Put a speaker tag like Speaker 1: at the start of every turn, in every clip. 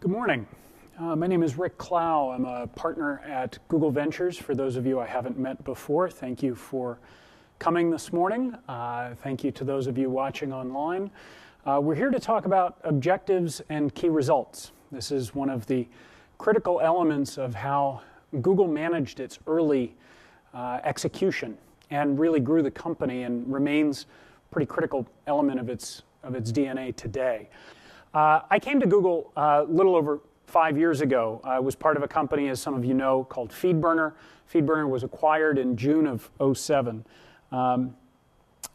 Speaker 1: Good morning. My name is Rick Clow. I'm a partner at Google Ventures. For those of you I haven't met before, thank you for coming this morning. Thank you to those of you watching online. We're here to talk about objectives and key results. This is one of the critical elements of how Google managed its early execution and really grew the company and remains a pretty critical element of its DNA today. I came to Google a little over 5 years ago. I was part of a company, as some of you know, called FeedBurner. FeedBurner was acquired in June of 2007. The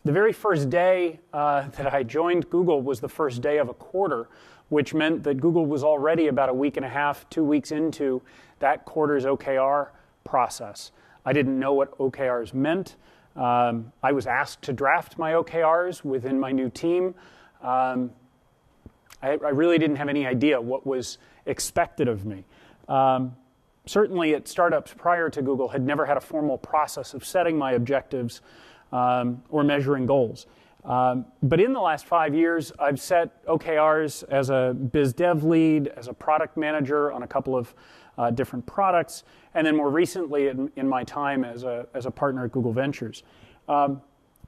Speaker 1: very first day that I joined Google was the first day of a quarter, which meant that Google was already about a week and a half, 2 weeks into that quarter's OKR process. I didn't know what OKRs meant. I was asked to draft my OKRs within my new team. I really didn't have any idea what was expected of me. Certainly at startups prior to Google had never had a formal process of setting my objectives or measuring goals. But in the last 5 years, I've set OKRs as a biz dev lead, as a product manager on a couple of different products, and then more recently in my time as a partner at Google Ventures.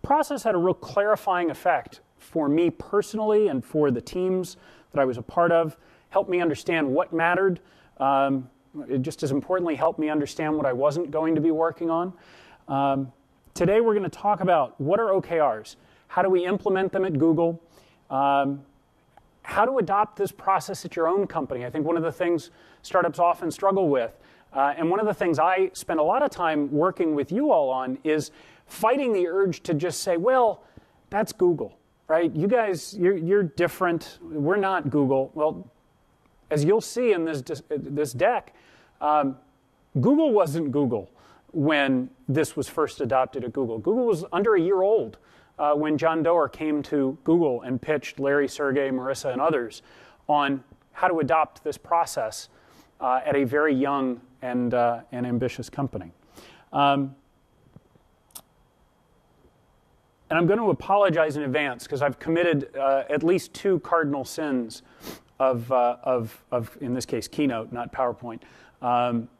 Speaker 1: Process had a real clarifying effect for me personally and for the teams that I was a part of. Helped me understand what mattered. It just as importantly helped me understand what I wasn't going to be working on. Today we're going to talk about what are OKRs, how do we implement them at Google, how to adopt this process at your own company. I think one of the things startups often struggle with, and one of the things I spend a lot of time working with you all on, is fighting the urge to just say, well, that's Google. Right? You guys, you're different. We're not Google. Well, as you'll see in this deck, Google wasn't Google when this was first adopted at Google. Google was under a year old when John Doerr came to Google and pitched Larry Sergey, Marissa, and others on how to adopt this process at a very young and ambitious company. And I'm going to apologize in advance because I've committed at least 2 cardinal sins of in this case, Keynote, not PowerPoint.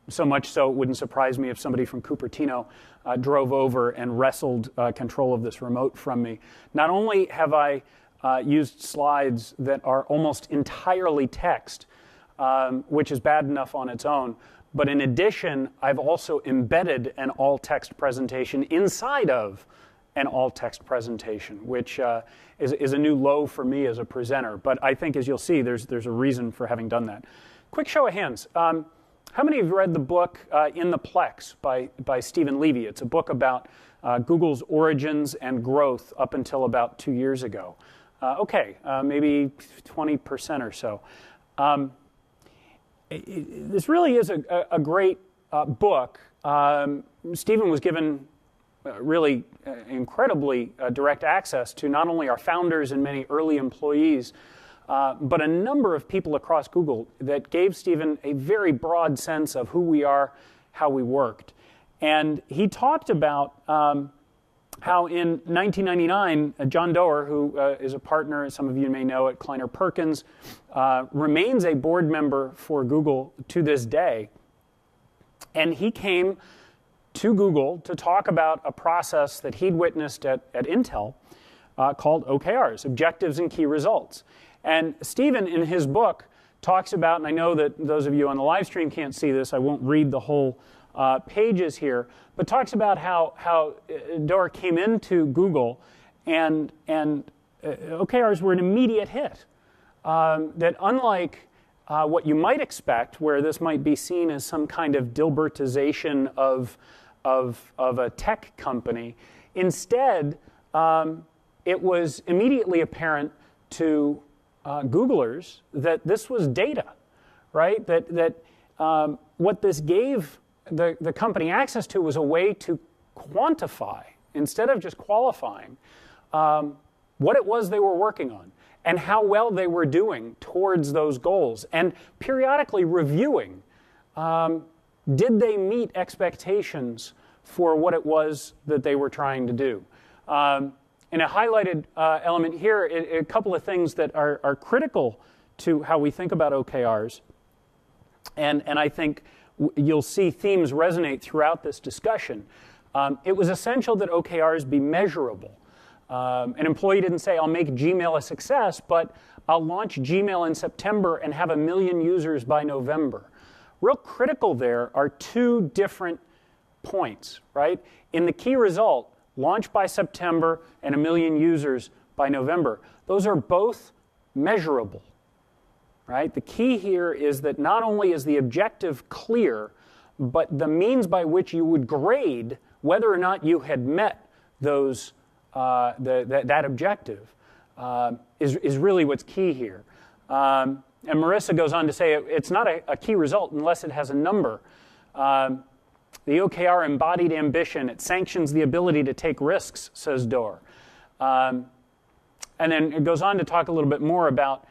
Speaker 1: So much so it wouldn't surprise me if somebody from Cupertino drove over and wrestled control of this remote from me. Not only have I used slides that are almost entirely text, which is bad enough on its own, but in addition, I've also embedded an all-text presentation inside of an all-text presentation, which is a new low for me as a presenter. But I think, as you'll see, there's a reason for having done that. Quick show of hands. How many of you read the book In the Plex by Stephen Levy? It's a book about Google's origins and growth up until about 2 years ago. Okay, maybe 20% or so. This really is a great book. Stephen was given really incredibly direct access to not only our founders and many early employees, but a number of people across Google that gave Stephen a very broad sense of who we are, how we worked. And he talked about how in 1999, John Doerr, who is a partner, as some of you may know, at Kleiner Perkins, remains a board member for Google to this day. And he came to Google to talk about a process that he'd witnessed at Intel called OKRs, Objectives and Key Results. And Stephen, in his book, talks about, and I know that those of you on the live stream can't see this, I won't read the whole pages here, but talks about how Doerr came into Google and OKRs were an immediate hit. That unlike what you might expect, where this might be seen as some kind of Dilbertization of a tech company. Instead, it was immediately apparent to Googlers that this was data, right? That what this gave the company access to was a way to quantify, instead of just qualifying, what it was they were working on and how well they were doing towards those goals, and periodically reviewing did they meet expectations for what it was that they were trying to do? And a highlighted element here, a couple of things that are critical to how we think about OKRs. and I think you'll see themes resonate throughout this discussion. It was essential that OKRs be measurable. An employee didn't say, I'll make Gmail a success, but I'll launch Gmail in September and have 1 million users by November. Real critical there are two different points, right? In the key result, launch by September and 1 million users by November. Those are both measurable, right? The key here is that not only is the objective clear, but the means by which you would grade whether or not you had met those that objective is really what's key here. And Marissa goes on to say it's not a key result unless it has a number. The OKR embodied ambition. It sanctions the ability to take risks, says Doerr. And then it goes on to talk a little bit more about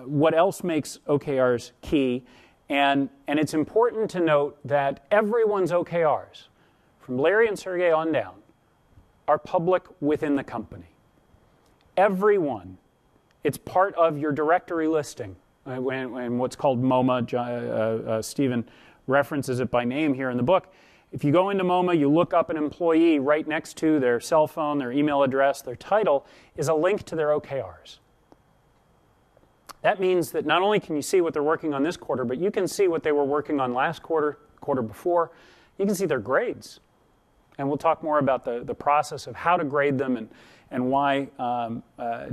Speaker 1: what else makes OKRs key. And it's important to note that everyone's OKRs, from Larry and Sergey on down, are public within the company. Everyone. It's part of your directory listing. When what's called MoMA, Stephen references it by name here in the book. If you go into MoMA, you look up an employee, right next to their cell phone, their email address, their title, is a link to their OKRs. That means that not only can you see what they're working on this quarter, but you can see what they were working on last quarter, quarter before. You can see their grades. And we'll talk more about the process of how to grade them and why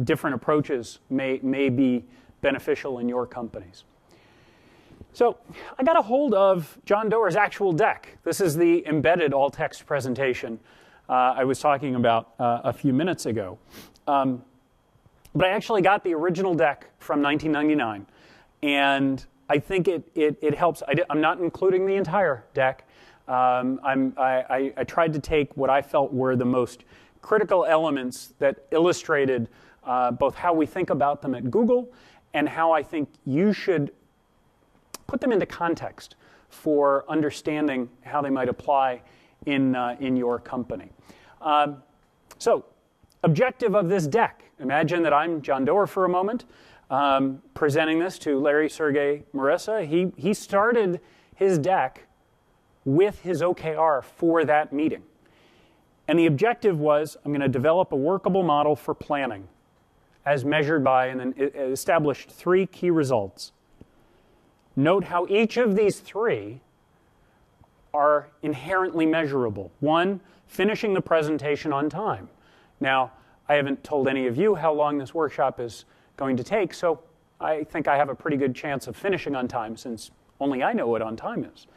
Speaker 1: different approaches may be beneficial in your companies. So I got a hold of John Doerr's actual deck. This is the embedded all-text presentation I was talking about a few minutes ago. But I actually got the original deck from 1999, and I think it helps. I'm not including the entire deck. I tried to take what I felt were the most critical elements that illustrated both how we think about them at Google and how I think you should put them into context for understanding how they might apply in your company. So, objective of this deck. Imagine that I'm John Doerr for a moment, presenting this to Larry, Sergey, Marissa. He started his deck with his OKR for that meeting. And the objective was, I'm going to develop a workable model for planning as measured by, and then established 3 key results. Note how each of these 3 are inherently measurable. 1, finishing the presentation on time. Now, I haven't told any of you how long this workshop is going to take, so I think I have a pretty good chance of finishing on time since only I know what on time is.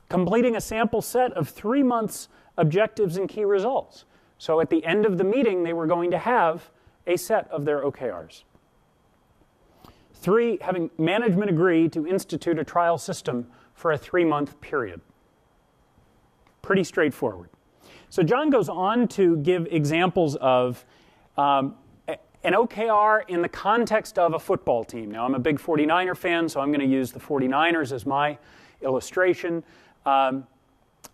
Speaker 1: Completing a sample set of 3 months' objectives and key results. So at the end of the meeting, they were going to have a set of their OKRs. 3, having management agree to institute a trial system for a 3-month period. Pretty straightforward. So John goes on to give examples of an OKR in the context of a football team. Now, I'm a big 49er fan, so I'm going to use the 49ers as my illustration. I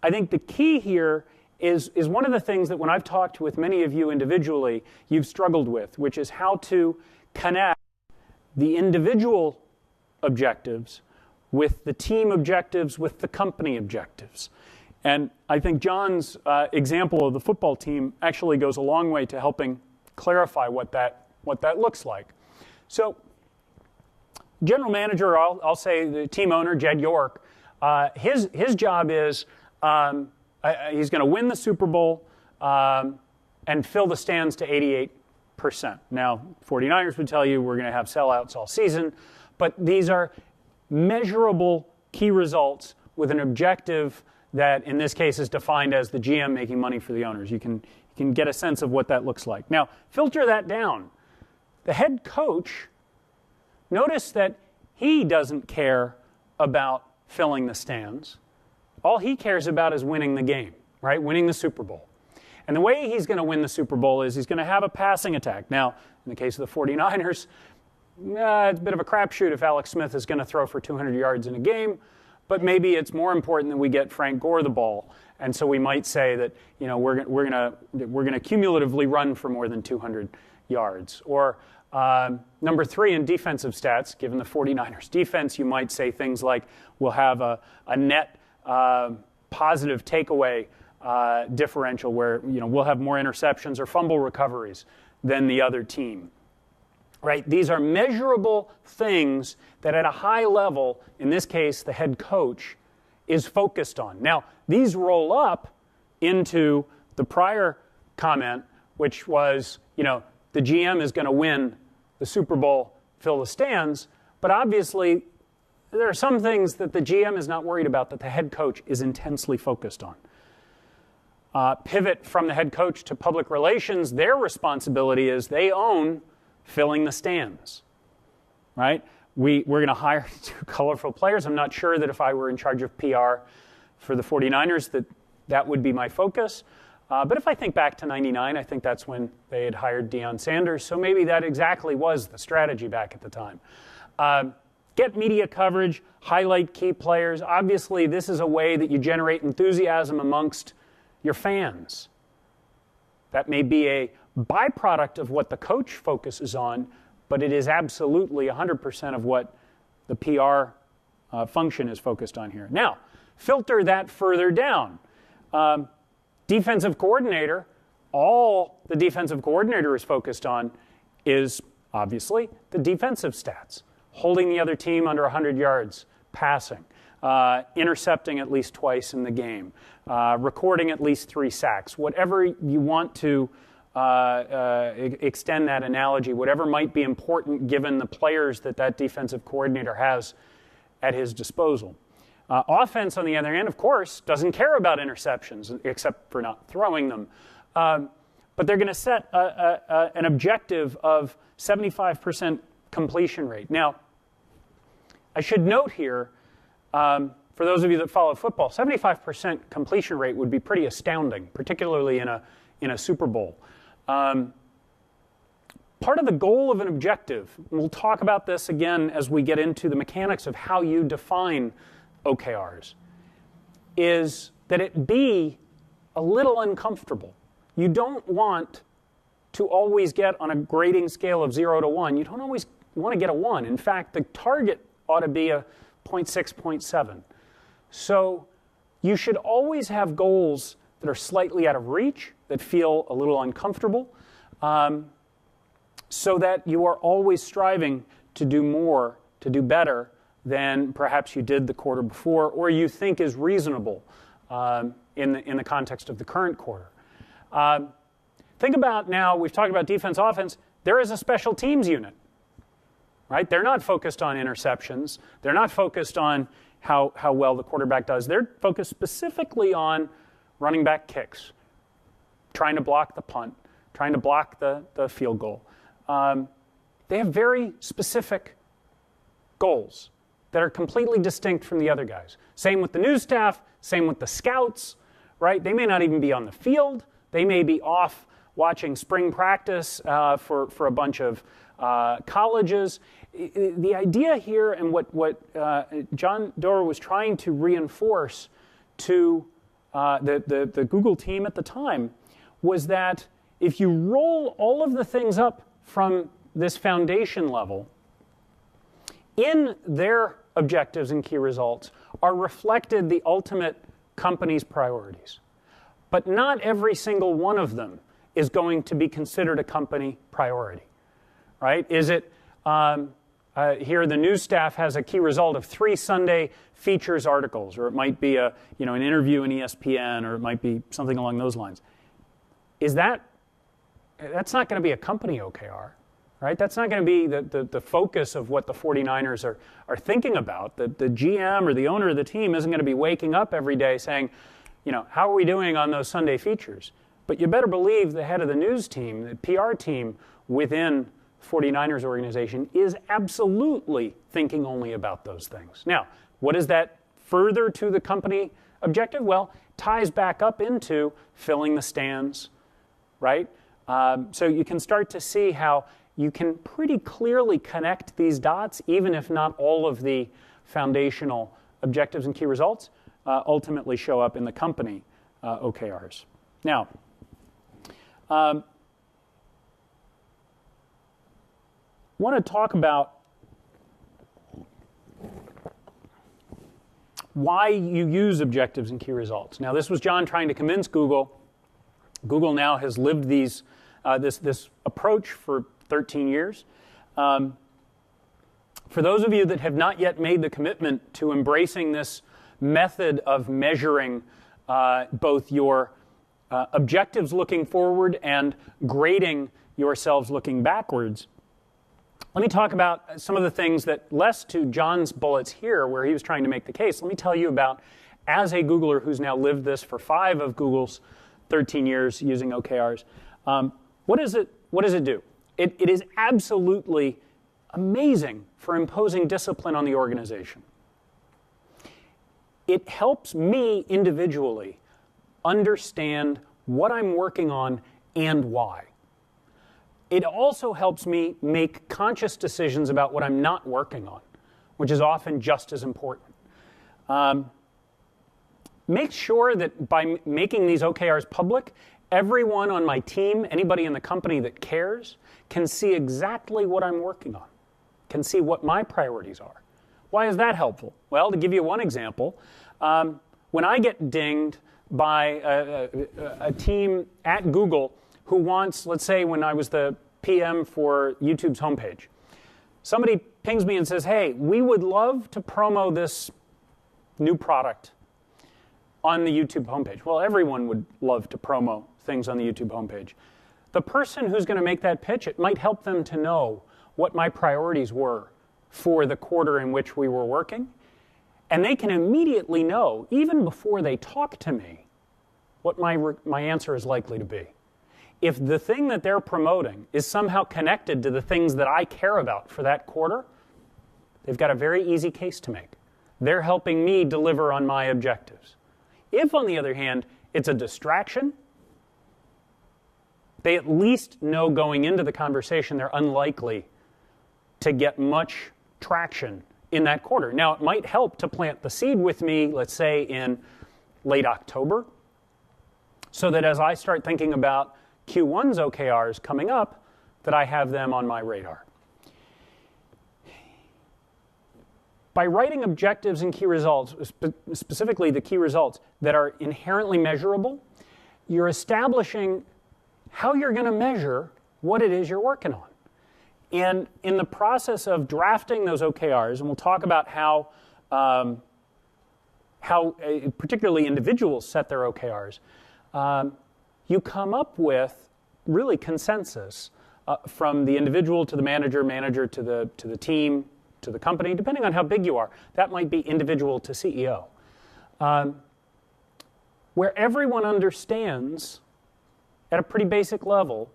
Speaker 1: think the key here is one of the things that when I've talked with many of you individually, you've struggled with, which is how to connect the individual objectives with the team objectives, with the company objectives. And I think John's example of the football team actually goes a long way to helping clarify what that looks like. So, general manager, I'll say the team owner, Jed York, his job is he's going to win the Super Bowl and fill the stands to 88%. Now, 49ers would tell you we're going to have sellouts all season, but these are measurable key results with an objective that in this case is defined as the GM making money for the owners. You can get a sense of what that looks like. Now, filter that down. The head coach, notice that he doesn't care about filling the stands. All he cares about is winning the game, right? Winning the Super Bowl. And the way he's going to win the Super Bowl is he's going to have a passing attack. Now, in the case of the 49ers, it's a bit of a crapshoot if Alex Smith is going to throw for 200 yards in a game. But maybe it's more important that we get Frank Gore the ball, and so we might say that we're going to cumulatively run for more than 200 yards. Or Number 3 in defensive stats, given the 49ers defense, you might say things like we'll have a net positive takeaway differential where we'll have more interceptions or fumble recoveries than the other team. Right? These are measurable things that at a high level, in this case, the head coach is focused on. Now, these roll up into the prior comment, which was, the GM is going to win the Super Bowl, fill the stands, but obviously there are some things that the GM is not worried about that the head coach is intensely focused on. Pivot from the head coach to public relations, their responsibility is they own filling the stands, right? We're going to hire 2 colorful players. I'm not sure that if I were in charge of PR for the 49ers that would be my focus. But if I think back to 99, I think that's when they had hired Deion Sanders. So maybe that exactly was the strategy back at the time. Get media coverage, highlight key players. Obviously, this is a way that you generate enthusiasm amongst your fans. That may be a byproduct of what the coach focuses on, but it is absolutely 100% of what the PR function is focused on here. Now, filter that further down. Defensive coordinator, all the defensive coordinator is focused on is obviously the defensive stats. Holding the other team under 100 yards, passing, intercepting at least twice in the game, recording at least 3 sacks, whatever you want to extend that analogy, whatever might be important given the players that defensive coordinator has at his disposal. Offense, on the other hand, of course, doesn't care about interceptions except for not throwing them. But they're going to set an objective of 75% completion rate. Now, I should note here, for those of you that follow football, 75% completion rate would be pretty astounding, particularly in a Super Bowl. Part of the goal of an objective, and we'll talk about this again as we get into the mechanics of how you define OKRs, is that it be a little uncomfortable. You don't want to always get on a grading scale of 0 to 1. You don't always want to get a 1. In fact, the target ought to be a 0.6, 0.7. So you should always have goals that are slightly out of reach, that feel a little uncomfortable, so that you are always striving to do more, to do better than perhaps you did the quarter before, or you think is reasonable in the context of the current quarter. Think about now, we've talked about defense, offense, there is a special teams unit, right? They're not focused on interceptions. They're not focused on how well the quarterback does. They're focused specifically on running back kicks, trying to block the punt, trying to block the field goal. They have very specific goals that are completely distinct from the other guys. Same with the news staff, same with the scouts, right? They may not even be on the field. They may be off watching spring practice for a bunch of colleges. The idea here and what John Doerr was trying to reinforce to the Google team at the time was that if you roll all of the things up from this foundation level, in their objectives and key results are reflected the ultimate company's priorities. But not every single one of them is going to be considered a company priority, right? Is it, here the news staff has a key result of 3 Sunday features articles, or it might be an interview in ESPN, or it might be something along those lines. That's not going to be a company OKR. Right? That's not going to be the focus of what the 49ers are thinking about. The GM or the owner of the team isn't going to be waking up every day saying, how are we doing on those Sunday features? But you better believe the head of the news team, the PR team within 49ers organization is absolutely thinking only about those things. Now, what is that further to the company objective? Well, ties back up into filling the stands, right? So you can start to see how you can pretty clearly connect these dots, even if not all of the foundational objectives and key results ultimately show up in the company OKRs. Now, want to talk about why you use objectives and key results. Now, this was John trying to convince Google. Google now has lived this approach for 13 years. For those of you that have not yet made the commitment to embracing this method of measuring both your objectives looking forward and grading yourselves looking backwards, let me talk about some of the things that, less to John's bullets here where he was trying to make the case, let me tell you about, as a Googler who's now lived this for 5 of Google's 13 years using OKRs, what does it do? It is absolutely amazing for imposing discipline on the organization. It helps me individually understand what I'm working on and why. It also helps me make conscious decisions about what I'm not working on, which is often just as important. Make sure that by making these OKRs public, everyone on my team, anybody in the company that cares, can see exactly what I'm working on, can see what my priorities are. Why is that helpful? Well, to give you one example, when I get dinged by a team at Google who wants, let's say when I was the PM for YouTube's homepage, somebody pings me and says, hey, we would love to promo this new product on the YouTube homepage. Well, everyone would love to promo things on the YouTube homepage. The person who's going to make that pitch, it might help them to know what my priorities were for the quarter in which we were working. And they can immediately know, even before they talk to me, what my answer is likely to be. If the thing that they're promoting is somehow connected to the things that I care about for that quarter, they've got a very easy case to make. They're helping me deliver on my objectives. If, on the other hand, it's a distraction, they at least know going into the conversation they're unlikely to get much traction in that quarter. Now, it might help to plant the seed with me, let's say, in late October, so that as I start thinking about Q1's OKRs coming up, that I have them on my radar. By writing objectives and key results, specifically the key results that are inherently measurable, you're establishing how you're going to measure what it is you're working on. And in the process of drafting those OKRs, and we'll talk about how particularly individuals set their OKRs, you come up with really consensus from the individual to the manager, manager to the team, to the company, depending on how big you are. That might be individual to CEO. Where everyone understands at a pretty basic level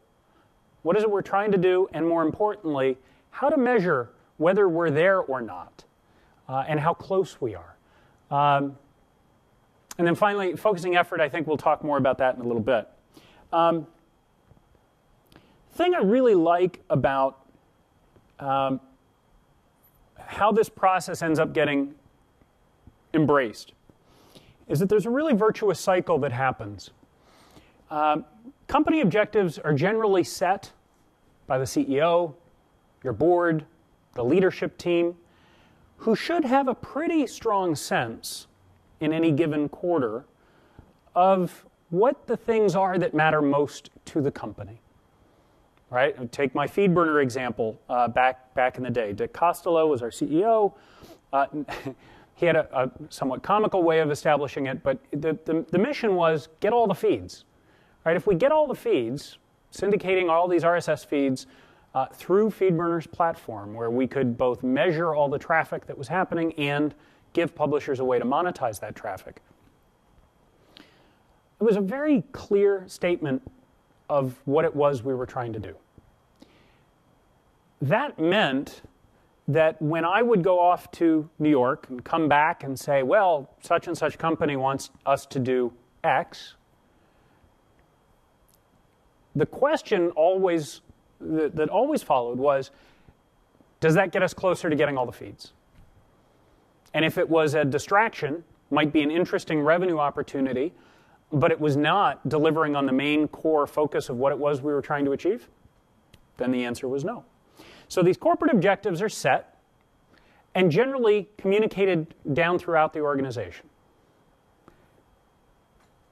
Speaker 1: what is it we're trying to do, and more importantly, how to measure whether we're there or not, and how close we are. And then finally, focusing effort, I think we'll talk more about that in a little bit. Thing I really like about how this process ends up getting embraced is that there's a really virtuous cycle that happens. Company objectives are generally set by the CEO, your board, the leadership team, who should have a pretty strong sense in any given quarter of what the things are that matter most to the company. Right? Take my feed burner example back in the day. Dick Costello was our CEO. He had a somewhat comical way of establishing it, but the mission was get all the feeds. Right? If we get all the feeds, syndicating all these RSS feeds through FeedBurner's platform, where we could both measure all the traffic that was happening and give publishers a way to monetize that traffic. It was a very clear statement of what it was we were trying to do. That meant that when I would go off to New York and come back and say, well, such and such company wants us to do X, the question that always followed was, does that get us closer to getting all the feeds? And if it was a distraction, might be an interesting revenue opportunity, but it was not delivering on the main core focus of what it was we were trying to achieve, then the answer was no. So these corporate objectives are set and generally communicated down throughout the organization.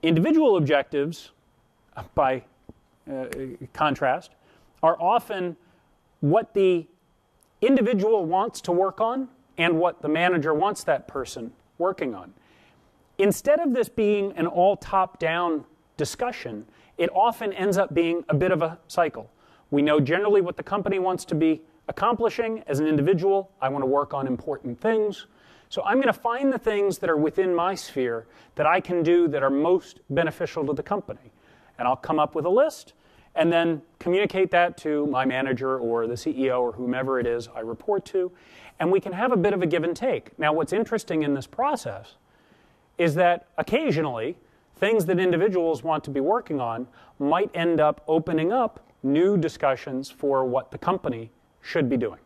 Speaker 1: Individual objectives, by contrast, are often what the individual wants to work on and what the manager wants that person working on. Instead of this being an all top-down discussion, it often ends up being a bit of a cycle. We know generally what the company wants to be accomplishing. As an individual, I want to work on important things. So I'm going to find the things that are within my sphere that I can do that are most beneficial to the company. And I'll come up with a list and then communicate that to my manager or the CEO or whomever it is I report to. And we can have a bit of a give and take. Now, what's interesting in this process is that occasionally things that individuals want to be working on might end up opening up new discussions for what the company should be doing.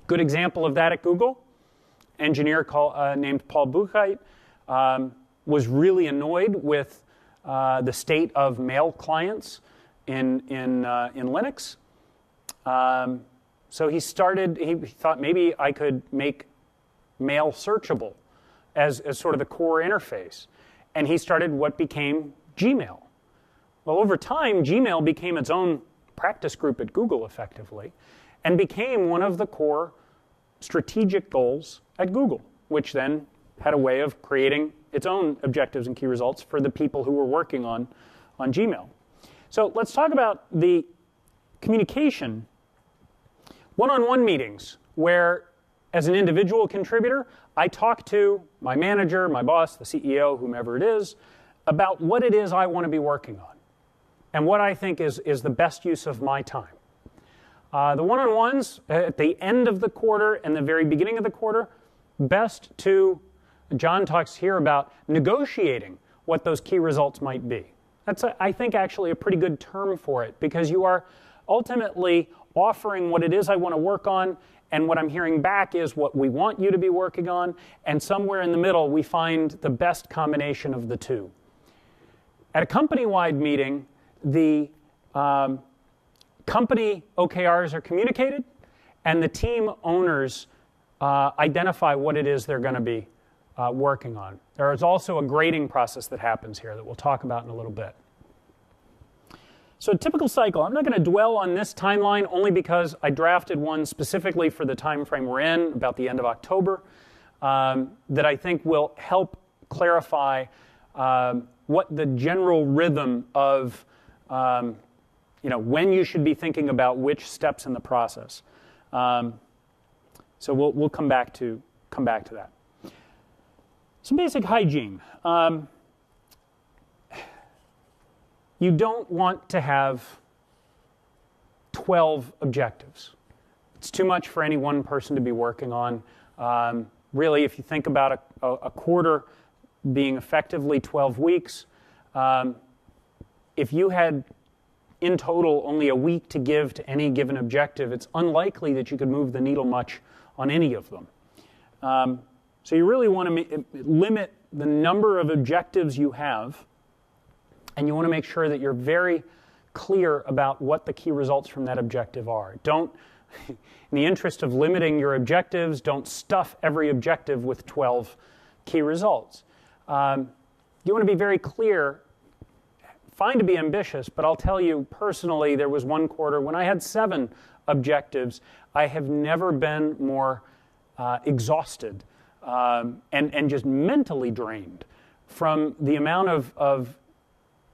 Speaker 1: Good example of that at Google, engineer named Paul Buchheit was really annoyed with the state of mail clients in Linux. So he thought maybe I could make mail searchable as sort of the core interface. And he started what became Gmail. Well, over time, Gmail became its own practice group at Google, effectively, and became one of the core strategic goals at Google, which then had a way of creating its own objectives and key results for the people who were working on Gmail. So let's talk about the communication. One-on-one meetings, where as an individual contributor, I talk to my manager, my boss, the CEO, whomever it is, about what it is I want to be working on and what I think is the best use of my time. The one-on-ones at the end of the quarter and the very beginning of the quarter, best to, John talks here about negotiating what those key results might be. That's, I think, actually a pretty good term for it, because you are ultimately offering what it is I want to work on, and what I'm hearing back is what we want you to be working on, and somewhere in the middle we find the best combination of the two. At a company-wide meeting, the company OKRs are communicated, and the team owners identify what it is they're going to be working on. There is also a grading process that happens here that we'll talk about in a little bit. So a typical cycle, I'm not going to dwell on this timeline only because I drafted one specifically for the time frame we're in, about the end of October, that I think will help clarify what the general rhythm of when you should be thinking about which steps in the process. So we'll come back to that. Some basic hygiene. You don't want to have 12 objectives. It's too much for any one person to be working on. Really, if you think about a quarter being effectively 12 weeks, if you had in total only a week to give to any given objective, it's unlikely that you could move the needle much on any of them. So you really want to limit the number of objectives you have, and you want to make sure that you're very clear about what the key results from that objective are. Don't, in the interest of limiting your objectives, don't stuff every objective with 12 key results. You want to be very clear. Fine to be ambitious, but I'll tell you personally, there was one quarter when I had 7 objectives. I have never been more exhausted and just mentally drained from the amount of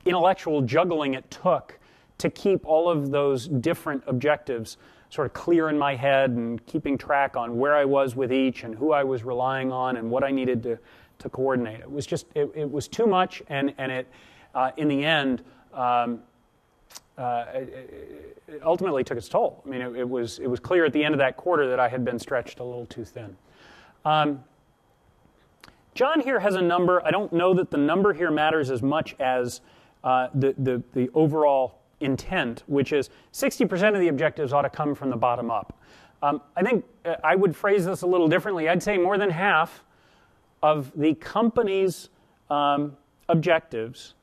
Speaker 1: intellectual juggling it took to keep all of those different objectives sort of clear in my head and keeping track on where I was with each and who I was relying on and what I needed to coordinate. It was just, it was too much, and it, in the end, it ultimately took its toll. I mean, it was clear at the end of that quarter that I had been stretched a little too thin. John here has a number. I don't know that the number here matters as much as the overall intent, which is 60% of the objectives ought to come from the bottom up. I think I would phrase this a little differently. I'd say more than half of the company's objectives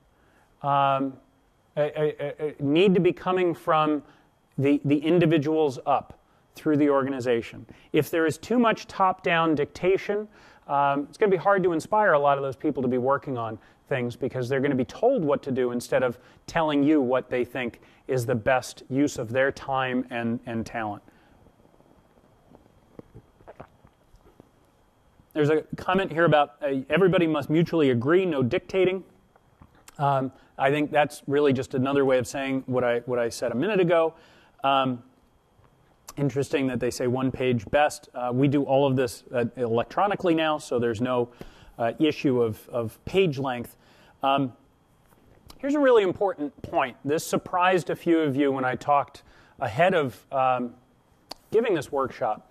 Speaker 1: need to be coming from the individuals up. through the organization. If there is too much top-down dictation, it's going to be hard to inspire a lot of those people to be working on things because they're going to be told what to do instead of telling you what they think is the best use of their time and talent. There's a comment here about everybody must mutually agree, no dictating. I think that's really just another way of saying what I said a minute ago. Interesting that they say one page best. We do all of this electronically now, so there's no issue of page length. Here's a really important point. This surprised a few of you when I talked ahead of giving this workshop.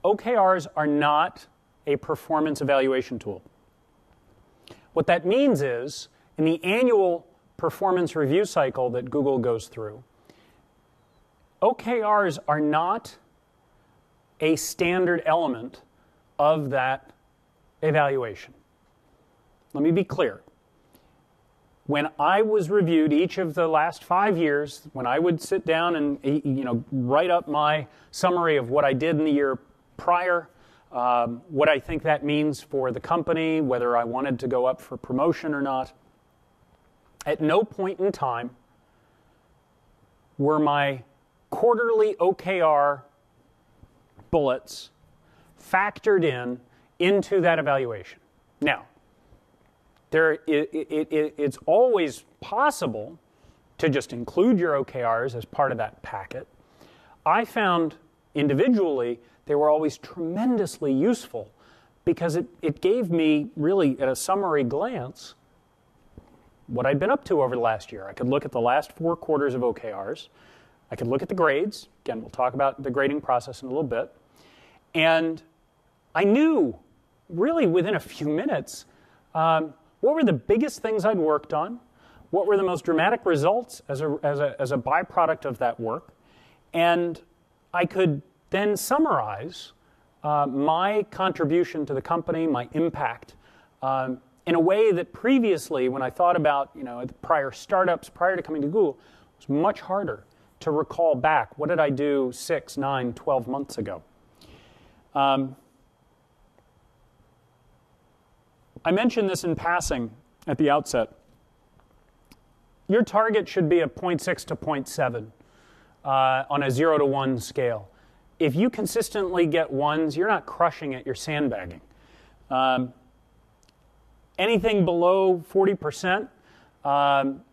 Speaker 1: OKRs are not a performance evaluation tool. What that means is, in the annual performance review cycle that Google goes through, OKRs are not a standard element of that evaluation. Let me be clear. When I was reviewed each of the last 5 years, when I would sit down and write up my summary of what I did in the year prior, what I think that means for the company, whether I wanted to go up for promotion or not, at no point in time were my quarterly OKR bullets factored into that evaluation. Now, it's always possible to just include your OKRs as part of that packet. I found individually they were always tremendously useful because it gave me, really, at a summary glance, what I'd been up to over the last year. I could look at the last 4 quarters of OKRs. I could look at the grades. Again, we'll talk about the grading process in a little bit. And I knew, really within a few minutes, what were the biggest things I'd worked on, what were the most dramatic results as a byproduct of that work, and I could then summarize my contribution to the company, my impact, in a way that previously, when I thought about the prior startups, prior to coming to Google, it was much harder to recall back. What did I do 6, 9, 12 months ago? I mentioned this in passing at the outset. Your target should be a 0.6 to 0.7 on a 0 to 1 scale. If you consistently get 1s, you're not crushing it, you're sandbagging. Anything below 40%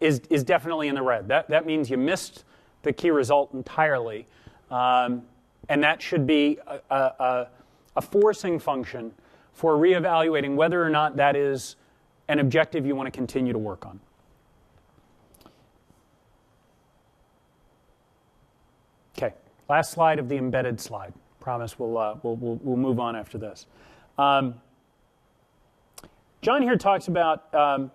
Speaker 1: is definitely in the red. That means you missed the key result entirely. And that should be a forcing function for reevaluating whether or not that is an objective you want to continue to work on. Okay, last slide of the embedded slide. Promise we'll move on after this. John here talks about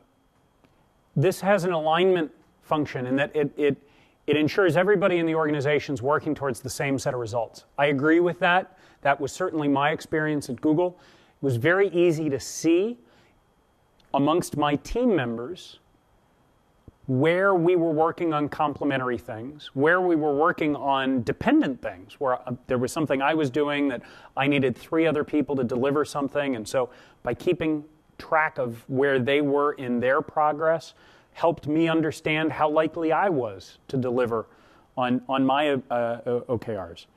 Speaker 1: this has an alignment function and that it ensures everybody in the organization is working towards the same set of results. I agree with that. That was certainly my experience at Google. It was very easy to see amongst my team members where we were working on complementary things, where we were working on dependent things, where there was something I was doing that I needed 3 other people to deliver something. And so by keeping track of where they were in their progress helped me understand how likely I was to deliver on my OKRs.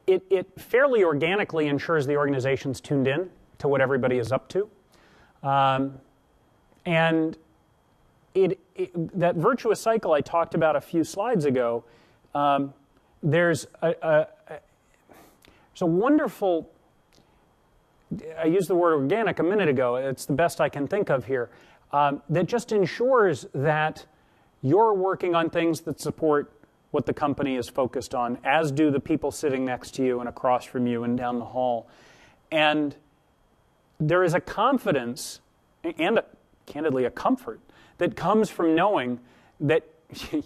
Speaker 1: It fairly organically ensures the organization's tuned in to what everybody is up to. And that virtuous cycle I talked about a few slides ago, there's a wonderful, I used the word organic a minute ago, it's the best I can think of here, that just ensures that you're working on things that support what the company is focused on, as do the people sitting next to you and across from you and down the hall. And there is a confidence and candidly a comfort that comes from knowing that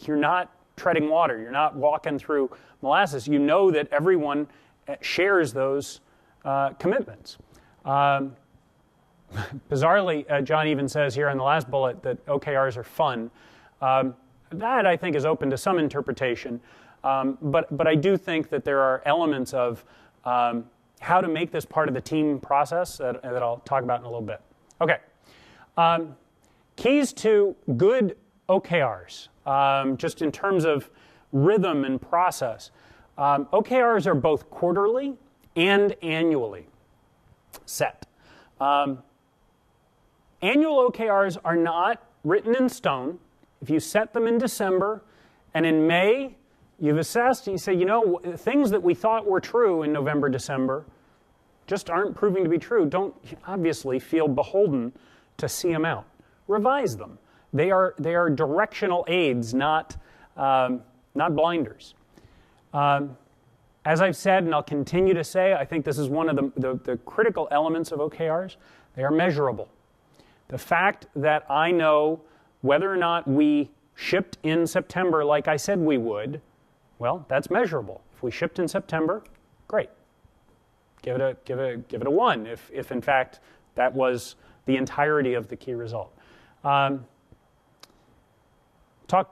Speaker 1: you're not treading water, you're not walking through molasses. You know that everyone shares those commitments. Bizarrely, John even says here on the last bullet that OKRs are fun. That, I think, is open to some interpretation. But I do think that there are elements of how to make this part of the team process that I'll talk about in a little bit. Okay. Keys to good OKRs, just in terms of rhythm and process. OKRs are both quarterly and annually set. Annual OKRs are not written in stone. If you set them in December and in May you've assessed and you say, you know, things that we thought were true in November, December just aren't proving to be true, don't obviously feel beholden to see them out. Revise them. They are directional aids, not blinders. As I've said, and I'll continue to say, I think this is one of the critical elements of OKRs. They are measurable. The fact that I know whether or not we shipped in September like I said we would, well, that's measurable. If we shipped in September, great. Give it a 1 if in fact that was the entirety of the key result. Talk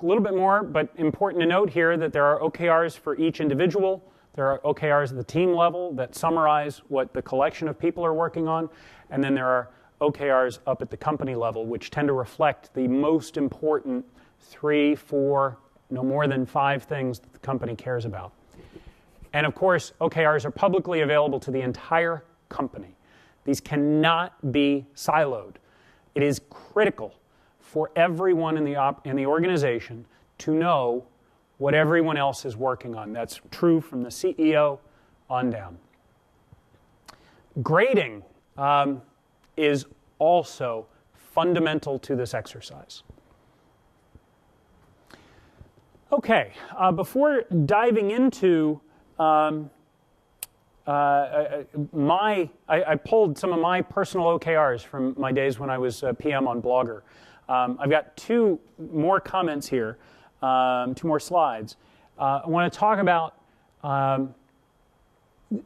Speaker 1: a little bit more, but important to note here that there are OKRs for each individual. There are OKRs at the team level that summarize what the collection of people are working on. And then there are OKRs up at the company level, which tend to reflect the most important 3, 4, no more than 5 things that the company cares about. And of course, OKRs are publicly available to the entire company. These cannot be siloed. It is critical for everyone in the organization to know what everyone else is working on. That's true from the CEO on down. Grading is also fundamental to this exercise. Okay, before diving into I pulled some of my personal OKRs from my days when I was PM on Blogger. I've got 2 more comments here, 2 more slides. I want to talk about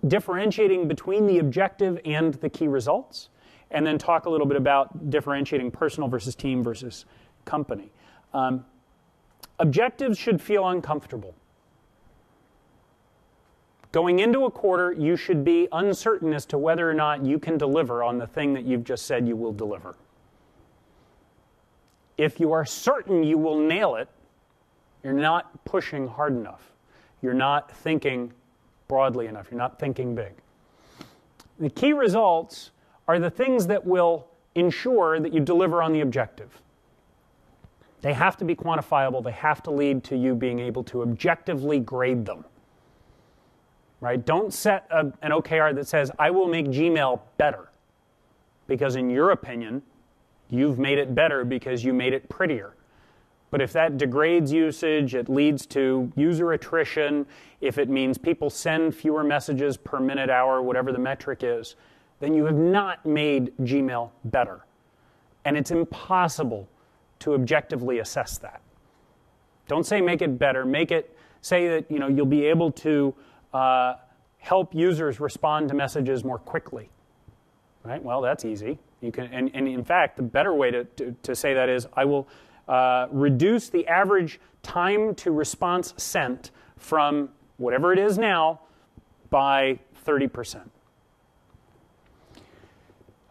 Speaker 1: differentiating between the objective and the key results, and then talk a little bit about differentiating personal versus team versus company. Objectives should feel uncomfortable. Going into a quarter, you should be uncertain as to whether or not you can deliver on the thing that you've just said you will deliver. If you are certain you will nail it, you're not pushing hard enough. You're not thinking broadly enough. You're not thinking big. The key results are the things that will ensure that you deliver on the objective. They have to be quantifiable. They have to lead to you being able to objectively grade them. Right? Don't set an OKR that says, I will make Gmail better. Because in your opinion, you've made it better because you made it prettier. But if that degrades usage, it leads to user attrition, if it means people send fewer messages per minute, hour, whatever the metric is, then you have not made Gmail better. And it's impossible to objectively assess that. Don't say make it better. Say that you'll be able to help users respond to messages more quickly. Right? Well, that's easy. You can, and in fact, the better way to say that is, I will reduce the average time to response sent from whatever it is now by 30%.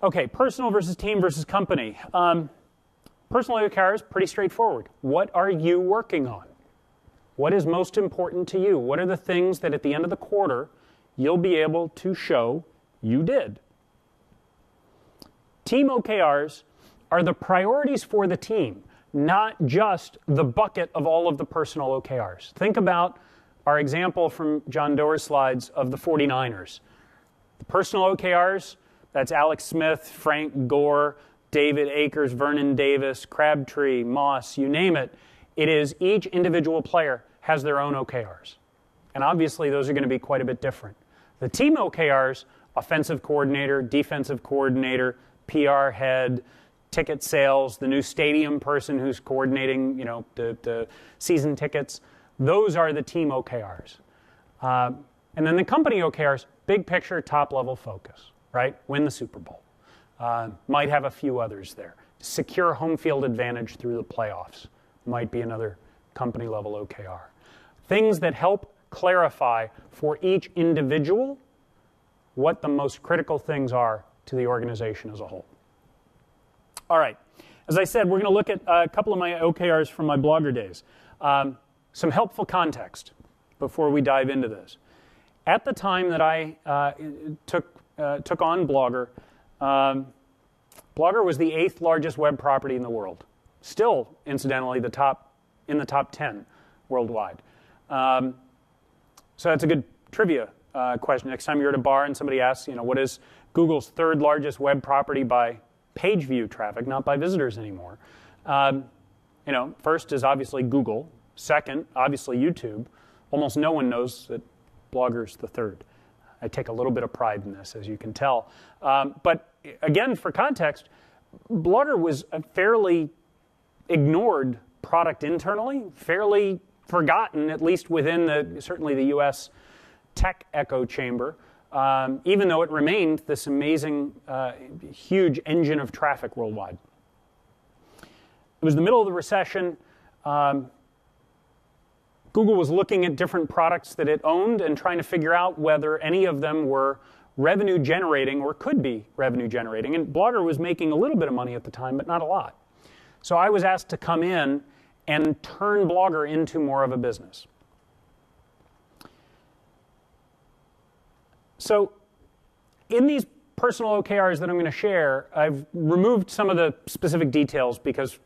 Speaker 1: Okay, personal versus team versus company. Personal OKRs, pretty straightforward. What are you working on? What is most important to you? What are the things that at the end of the quarter you'll be able to show you did? Team OKRs are the priorities for the team, not just the bucket of all of the personal OKRs. Think about our example from John Doerr's slides of the 49ers. The personal OKRs, that's Alex Smith, Frank Gore, David Akers, Vernon Davis, Crabtree, Moss, you name it. It is each individual player has their own OKRs. And obviously those are going to be quite a bit different. The team OKRs, offensive coordinator, defensive coordinator, PR head, ticket sales, the new stadium person who's coordinating, the season tickets, those are the team OKRs. And then the company OKRs, big picture, top level focus, right? Win the Super Bowl. Might have a few others there. Secure home field advantage through the playoffs might be another company level OKR. things that help clarify for each individual what the most critical things are to the organization as a whole. All right. As I said, we're going to look at a couple of my OKRs from my Blogger days. Some helpful context before we dive into this. At the time that I took on Blogger, Blogger was the 8th largest web property in the world. Still, incidentally, in the top 10 worldwide. So that's a good trivia question. Next time you're at a bar and somebody asks, what is Google's 3rd largest web property by page view traffic, not by visitors anymore? First is obviously Google. Second, obviously YouTube. Almost no one knows that Blogger's the 3rd. I take a little bit of pride in this, as you can tell. But again, for context, Blogger was a fairly ignored product internally, fairly forgotten, at least within certainly the US tech echo chamber, even though it remained this amazing, huge engine of traffic worldwide. It was the middle of the recession. Google was looking at different products that it owned and trying to figure out whether any of them were revenue generating or could be revenue generating. And Blogger was making a little bit of money at the time, but not a lot. So I was asked to come in and turn Blogger into more of a business. So in these personal OKRs that I'm going to share, I've removed some of the specific details because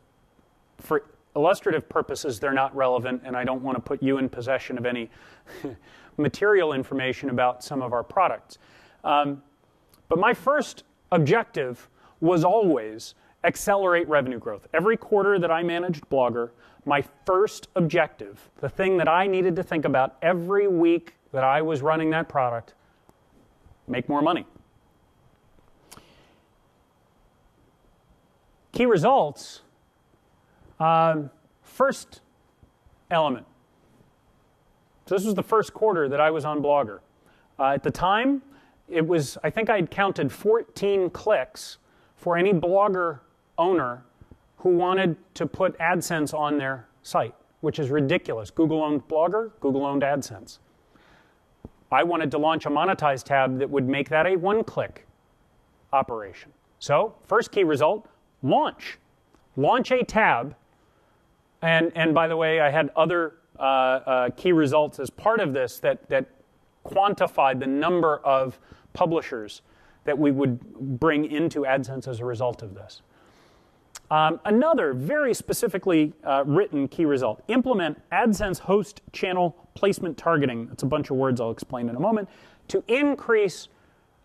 Speaker 1: for illustrative purposes, they're not relevant, and I don't want to put you in possession of any material information about some of our products. But my first objective was always accelerate revenue growth. Every quarter that I managed Blogger, my first objective, the thing that I needed to think about every week that I was running that product, make more money. Key results. First element. So this was the first quarter that I was on Blogger. At the time, I think I'd counted 14 clicks for any Blogger owner who wanted to put AdSense on their site, which is ridiculous. Google owned Blogger, Google owned AdSense. I wanted to launch a monetize tab that would make that a one-click operation. So, first key result, launch. Launch a tab. And by the way, I had other key results as part of this that quantified the number of publishers that we would bring into AdSense as a result of this. Another very specifically written key result, implement AdSense host channel placement targeting. That's a bunch of words I'll explain in a moment, to increase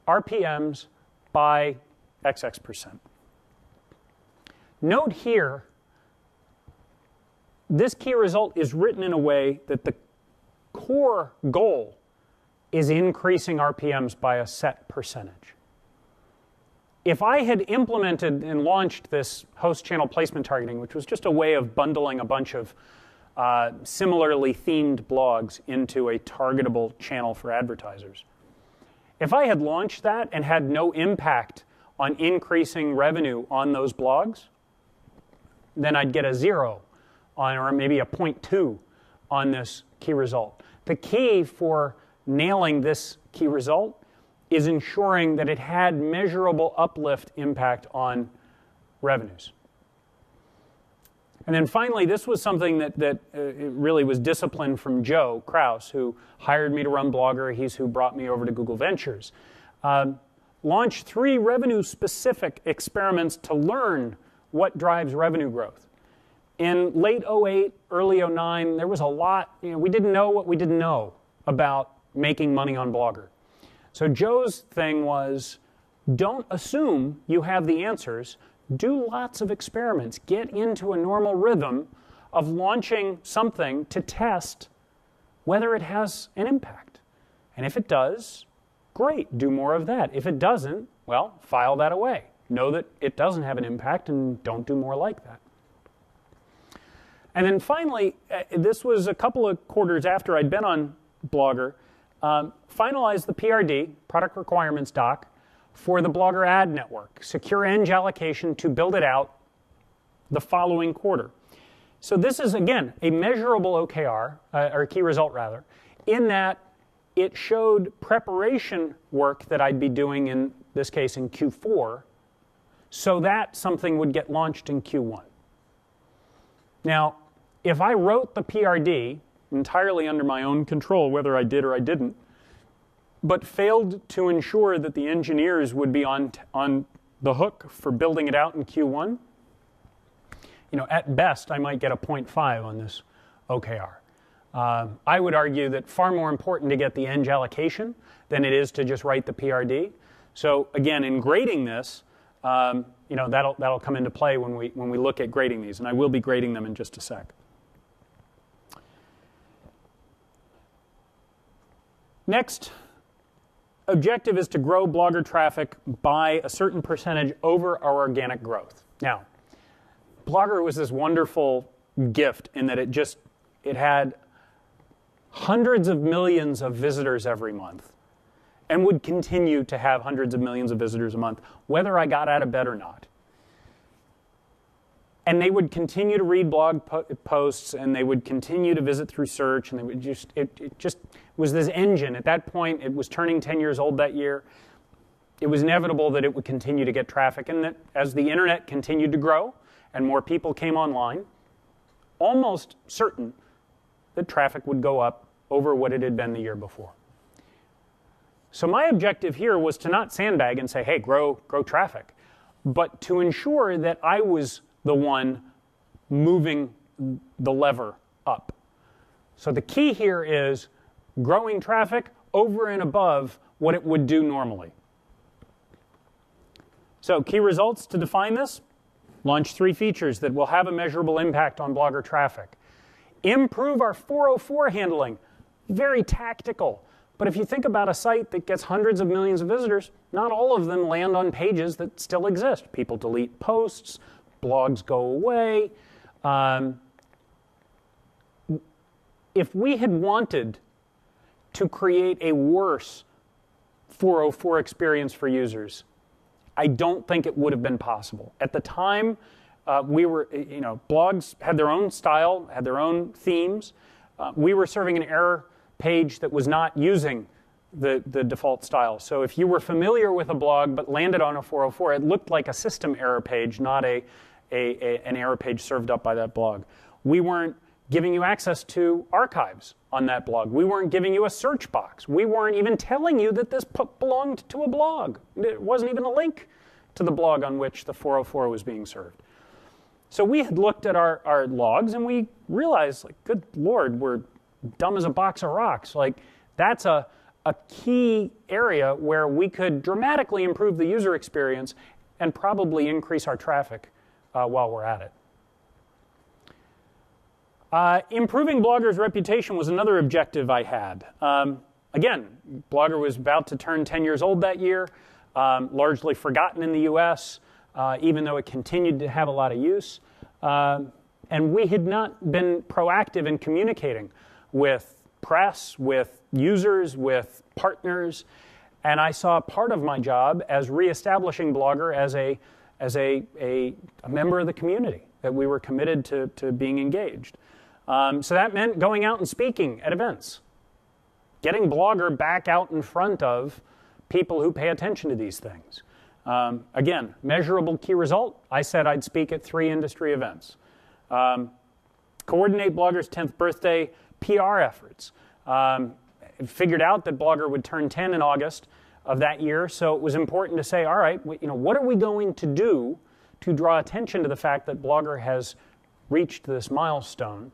Speaker 1: RPMs by XX%. Note here, this key result is written in a way that the core goal is increasing RPMs by a set percentage. If I had implemented and launched this host channel placement targeting, which was just a way of bundling a bunch of similarly themed blogs into a targetable channel for advertisers, if I had launched that and had no impact on increasing revenue on those blogs, then I'd get a 0 or maybe a 0.2 on this key result. The key for nailing this key result is ensuring that it had measurable uplift impact on revenues. And then finally, this was something that really was discipline from Joe Kraus, who hired me to run Blogger. He's who brought me over to Google Ventures. Launched 3 revenue-specific experiments to learn what drives revenue growth. In late 08, early 09, there was a lot, we didn't know what we didn't know about making money on Blogger. So Joe's thing was, don't assume you have the answers. Do lots of experiments. Get into a normal rhythm of launching something to test whether it has an impact. And if it does, great, do more of that. If it doesn't, well, file that away. Know that it doesn't have an impact and don't do more like that. And then finally, this was a couple of quarters after I'd been on Blogger, finalized the PRD, Product Requirements Doc, for the Blogger ad network, secure eng allocation to build it out the following quarter. So this is, again, a measurable OKR, or key result rather, in that it showed preparation work that I'd be doing, in this case in Q4, so that something would get launched in Q1. Now, if I wrote the PRD entirely under my own control, whether I did or I didn't, but failed to ensure that the engineers would be on the hook for building it out in Q1, at best I might get a 0.5 on this OKR. I would argue that far more important to get the eng allocation than it is to just write the PRD. So again, in grading this, that'll come into play when we look at grading these, and I will be grading them in just a sec. Next objective is to grow Blogger traffic by a certain percentage over our organic growth. Now, Blogger was this wonderful gift in that it had hundreds of millions of visitors every month and would continue to have hundreds of millions of visitors a month, whether I got out of bed or not. And they would continue to read blog posts, and they would continue to visit through search, and they would it just was this engine. At that point, it was turning 10 years old that year. It was inevitable that it would continue to get traffic, and that as the internet continued to grow and more people came online, almost certain that traffic would go up over what it had been the year before. So my objective here was to not sandbag and say, hey, grow traffic, but to ensure that I was the one moving the lever up. So the key here is growing traffic over and above what it would do normally. So key results to define this: launch 3 features that will have a measurable impact on Blogger traffic. Improve our 404 handling, very tactical. But if you think about a site that gets hundreds of millions of visitors, not all of them land on pages that still exist. People delete posts, blogs go away. If we had wanted to create a worse 404 experience for users, I don't think it would have been possible. At the time, blogs had their own style, had their own themes. We were serving an error page that was not using the default style. So if you were familiar with a blog but landed on a 404, it looked like a system error page, not an error page served up by that blog. We weren't giving you access to archives on that blog. We weren't giving you a search box. We weren't even telling you that this belonged to a blog. There wasn't even a link to the blog on which the 404 was being served. So we had looked at our logs and we realized, good Lord, we're dumb as a box of rocks. That's a key area where we could dramatically improve the user experience and probably increase our traffic while we're at it. Improving Blogger's reputation was another objective I had. Again, Blogger was about to turn 10 years old that year, largely forgotten in the US, even though it continued to have a lot of use. And we had not been proactive in communicating with press, with users, with partners, and I saw part of my job as reestablishing Blogger as a member of the community, that we were committed to being engaged. So that meant going out and speaking at events, getting Blogger back out in front of people who pay attention to these things. Again, measurable key result, I said I'd speak at 3 industry events. Coordinate Blogger's 10th birthday PR efforts. Figured out that Blogger would turn 10 in August of that year, so it was important to say, all right, what are we going to do to draw attention to the fact that Blogger has reached this milestone,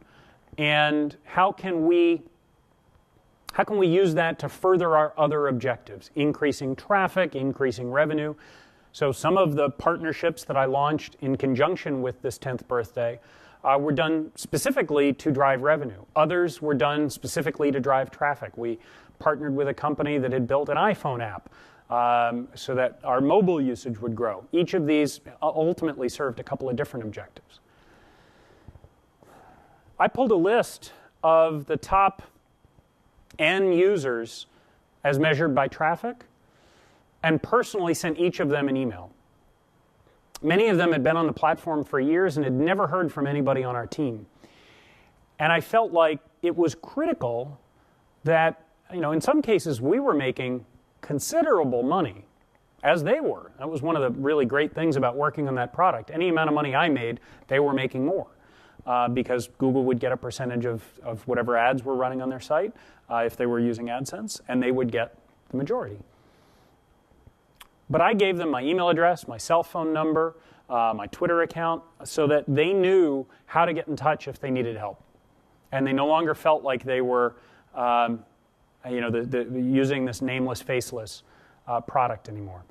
Speaker 1: and how can we use that to further our other objectives, increasing traffic, increasing revenue. So some of the partnerships that I launched in conjunction with this 10th birthday were done specifically to drive revenue. Others were done specifically to drive traffic. We partnered with a company that had built an iPhone app so that our mobile usage would grow. Each of these ultimately served a couple of different objectives. I pulled a list of the top N users as measured by traffic and personally sent each of them an email. Many of them had been on the platform for years and had never heard from anybody on our team. And I felt like it was critical that, in some cases we were making considerable money, as they were. That was one of the really great things about working on that product. Any amount of money I made, they were making more, because Google would get a percentage of whatever ads were running on their site if they were using AdSense, and they would get the majority. But I gave them my email address, my cell phone number, my Twitter account, so that they knew how to get in touch if they needed help. And they no longer felt like they were using this nameless, faceless product anymore.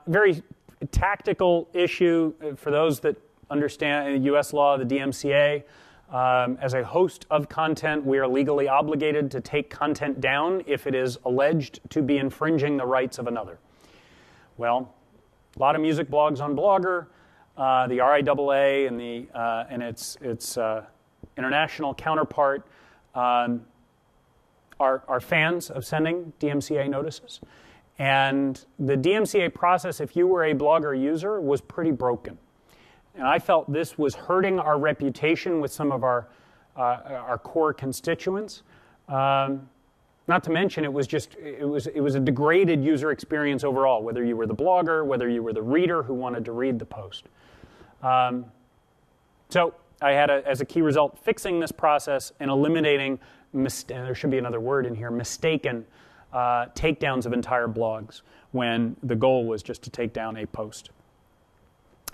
Speaker 1: Very tactical issue for those that understand U.S. law, the DMCA. As a host of content, we are legally obligated to take content down if it is alleged to be infringing the rights of another. Well, a lot of music blogs on Blogger, the RIAA and its international counterpart are fans of sending DMCA notices. And the DMCA process, if you were a Blogger user, was pretty broken. And I felt this was hurting our reputation with some of our core constituents. Not to mention, it was a degraded user experience overall, whether you were the blogger, whether you were the reader who wanted to read the post. So I had, as a key result, fixing this process and eliminating, there should be another word in here, mistaken takedowns of entire blogs when the goal was just to take down a post.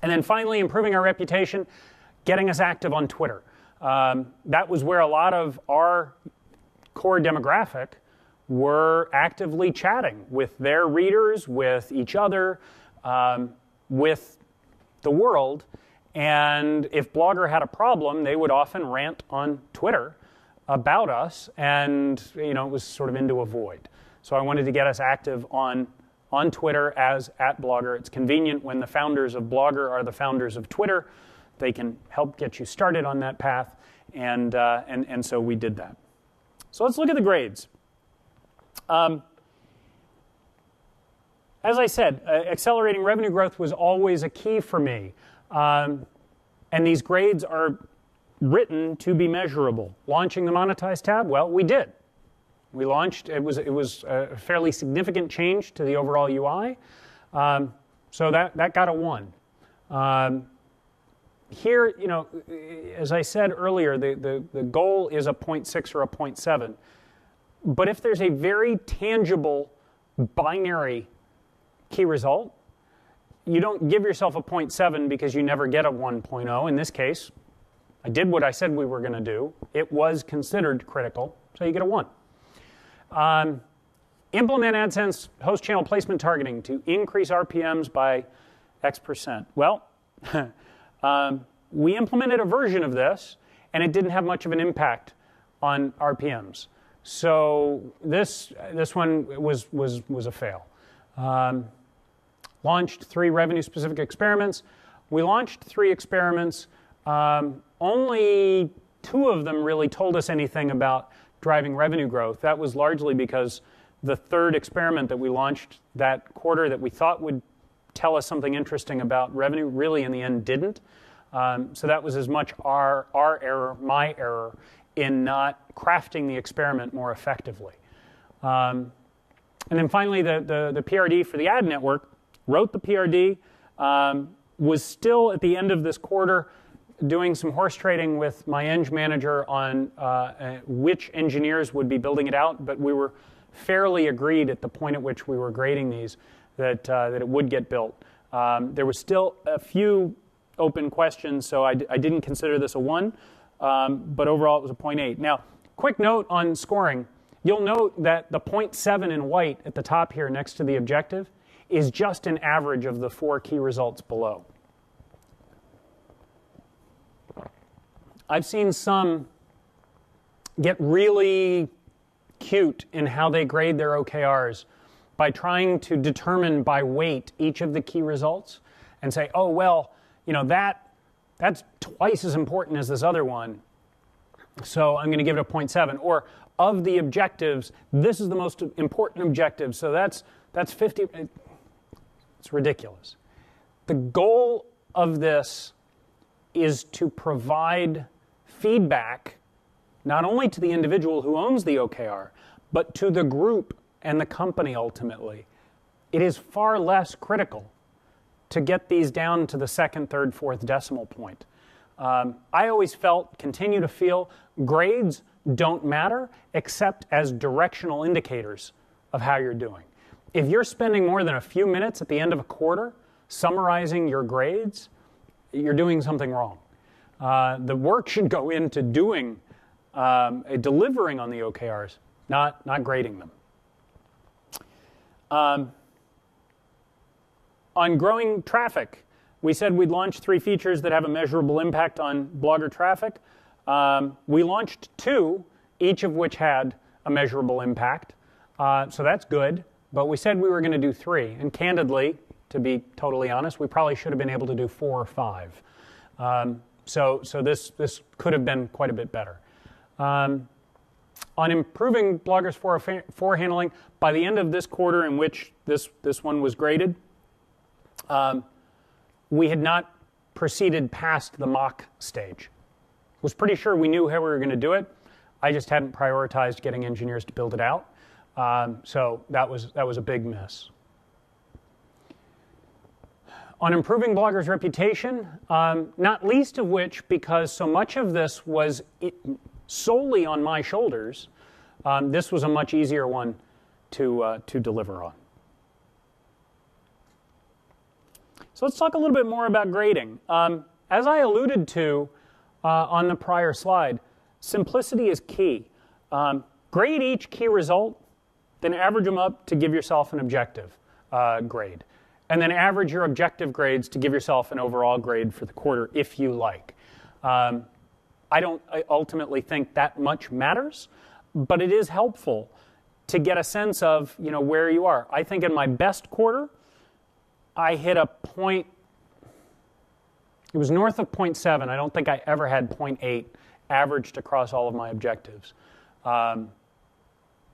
Speaker 1: And then finally, improving our reputation, getting us active on Twitter. That was where a lot of our core demographic were actively chatting with their readers, with each other, with the world. And if Blogger had a problem, they would often rant on Twitter about us, and it was sort of into a void. So I wanted to get us active on Twitter as @Blogger. It's convenient when the founders of Blogger are the founders of Twitter. They can help get you started on that path, and so we did that. So let's look at the grades. As I said, accelerating revenue growth was always a key for me, and these grades are written to be measurable. Launching the Monetize tab, well, we did. We launched, it was a fairly significant change to the overall UI, so that got a 1. Here, as I said earlier, the goal is a 0.6 or a 0.7, but if there's a very tangible binary key result, you don't give yourself a 0.7 because you never get a 1.0. In this case, I did what I said we were going to do. It was considered critical, so you get a 1. Implement AdSense host channel placement targeting to increase RPMs by X%. Well, we implemented a version of this, and it didn't have much of an impact on RPMs. So this one was a fail. Launched 3 revenue-specific experiments. We launched 3 experiments. Only 2 of them really told us anything about driving revenue growth. That was largely because the 3rd experiment that we launched that quarter that we thought would tell us something interesting about revenue really in the end didn't. So that was as much our error, my error, in not crafting the experiment more effectively. And then finally, the PRD for the ad network, wrote the PRD, was still at the end of this quarter doing some horse trading with my eng manager on which engineers would be building it out, but we were fairly agreed at the point at which we were grading these that it would get built. There were still a few open questions, so I didn't consider this a 1, but overall it was a 0.8. Now, quick note on scoring. You'll note that the 0.7 in white at the top here next to the objective is just an average of the 4 key results below. I've seen some get really cute in how they grade their OKRs by trying to determine by weight each of the key results and say, oh, well, that's twice as important as this other one, so I'm going to give it a 0.7. Or of the objectives, this is the most important objective, so that's 50. It's ridiculous. The goal of this is to provide feedback not only to the individual who owns the OKR, but to the group and the company ultimately. It is far less critical to get these down to the second, third, fourth decimal point. I always continue to feel, grades don't matter except as directional indicators of how you're doing. If you're spending more than a few minutes at the end of a quarter summarizing your grades, you're doing something wrong. The work should go into delivering on the OKRs, not grading them. On growing traffic, we said we'd launch 3 features that have a measurable impact on blogger traffic. We launched 2, each of which had a measurable impact. So that's good, but we said we were going to do 3. And candidly, to be totally honest, we probably should have been able to do 4 or 5. So this could have been quite a bit better. On improving bloggers 4 handling, by the end of this quarter in which this one was graded, we had not proceeded past the mock stage. Was pretty sure we knew how we were going to do it. I just hadn't prioritized getting engineers to build it out. So that was a big miss. On improving bloggers' reputation, not least of which because so much of this was solely on my shoulders, this was a much easier one to deliver on. So let's talk a little bit more about grading. As I alluded to on the prior slide, simplicity is key. Grade each key result, then average them up to give yourself an objective grade. And then average your objective grades to give yourself an overall grade for the quarter if you like. I ultimately think that much matters, but it is helpful to get a sense of where you are. I think in my best quarter, I hit a point, it was north of 0.7. I don't think I ever had 0.8 averaged across all of my objectives. I'm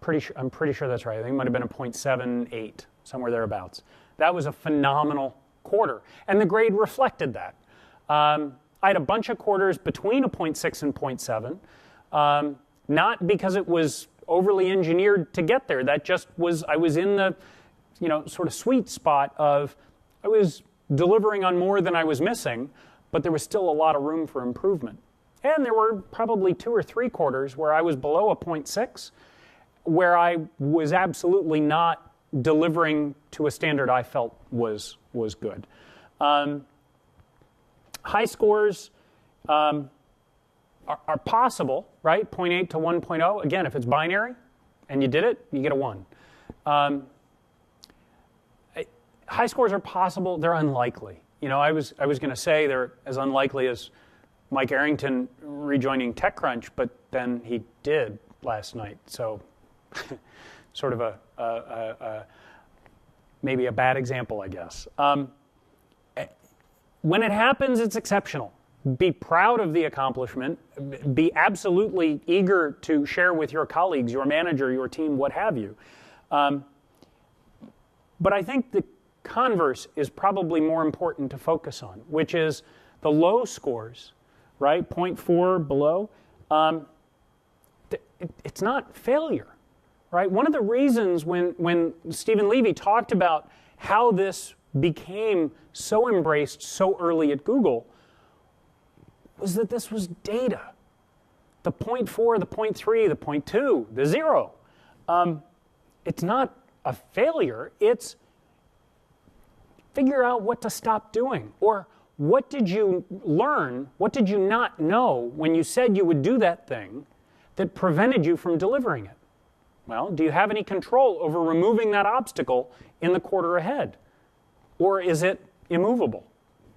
Speaker 1: pretty sure that's right. I think it might have been a 0.78, somewhere thereabouts. That was a phenomenal quarter, and the grade reflected that. I had a bunch of quarters between a 0.6 and 0.7, not because it was overly engineered to get there. That just was, I was in the sort of sweet spot of, I was delivering on more than I was missing, but there was still a lot of room for improvement. And there were probably 2 or 3 quarters where I was below a 0.6, where I was absolutely not delivering to a standard I felt was good. High scores are possible, right? 0.8 to 1.0. Again, if it's binary and you did it, you get a 1. High scores are possible. They're unlikely. I was going to say they're as unlikely as Mike Arrington rejoining TechCrunch, but then he did last night. So sort of maybe a bad example, I guess. When it happens, it's exceptional. Be proud of the accomplishment. Be absolutely eager to share with your colleagues, your manager, your team, what have you. But I think the converse is probably more important to focus on, which is the low scores, right? 0.4 below. It's not failure, right? One of the reasons when Stephen Levy talked about how this became so embraced so early at Google was that this was data. The 0.4, the 0.3, the 0.2, the 0. It's not a failure. It's figure out what to stop doing. Or what did you learn, what did you not know when you said you would do that thing that prevented you from delivering it? Well, do you have any control over removing that obstacle in the quarter ahead? Or is it immovable?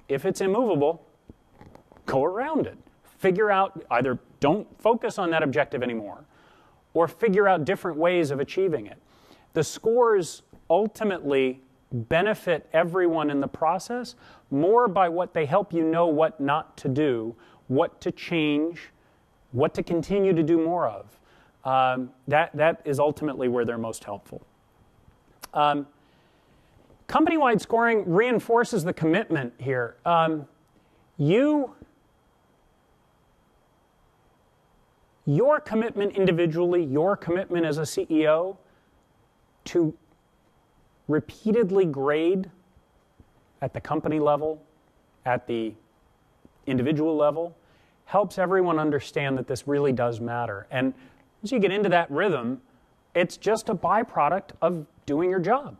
Speaker 1: If it's immovable, go around it. Figure out, either don't focus on that objective anymore, or figure out different ways of achieving it. The scores ultimately benefit everyone in the process more by what they help you know what not to do, what to change, what to continue to do more of. That is ultimately where they're most helpful. Company-wide scoring reinforces the commitment here. Your commitment individually, your commitment as a CEO to repeatedly grade at the company level, at the individual level, helps everyone understand that this really does matter. And as you get into that rhythm, it's just a byproduct of doing your job.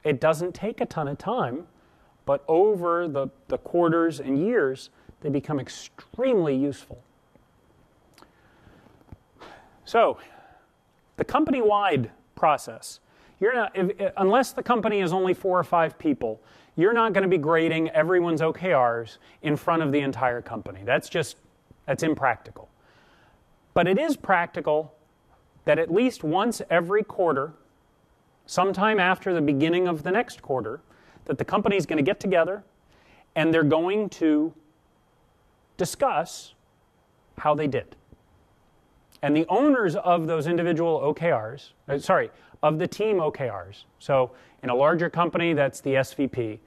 Speaker 1: It doesn't take a ton of time, but over the quarters and years, they become extremely useful. So, the company-wide process. You're not, unless the company is only 4 or 5 people, you're not going to be grading everyone's OKRs in front of the entire company. That's impractical. But it is practical that at least once every quarter, sometime after the beginning of the next quarter, that the company is going to get together and they're going to discuss how they did. And the owners of those individual OKRs, of the team OKRs. So in a larger company, that's the SVP.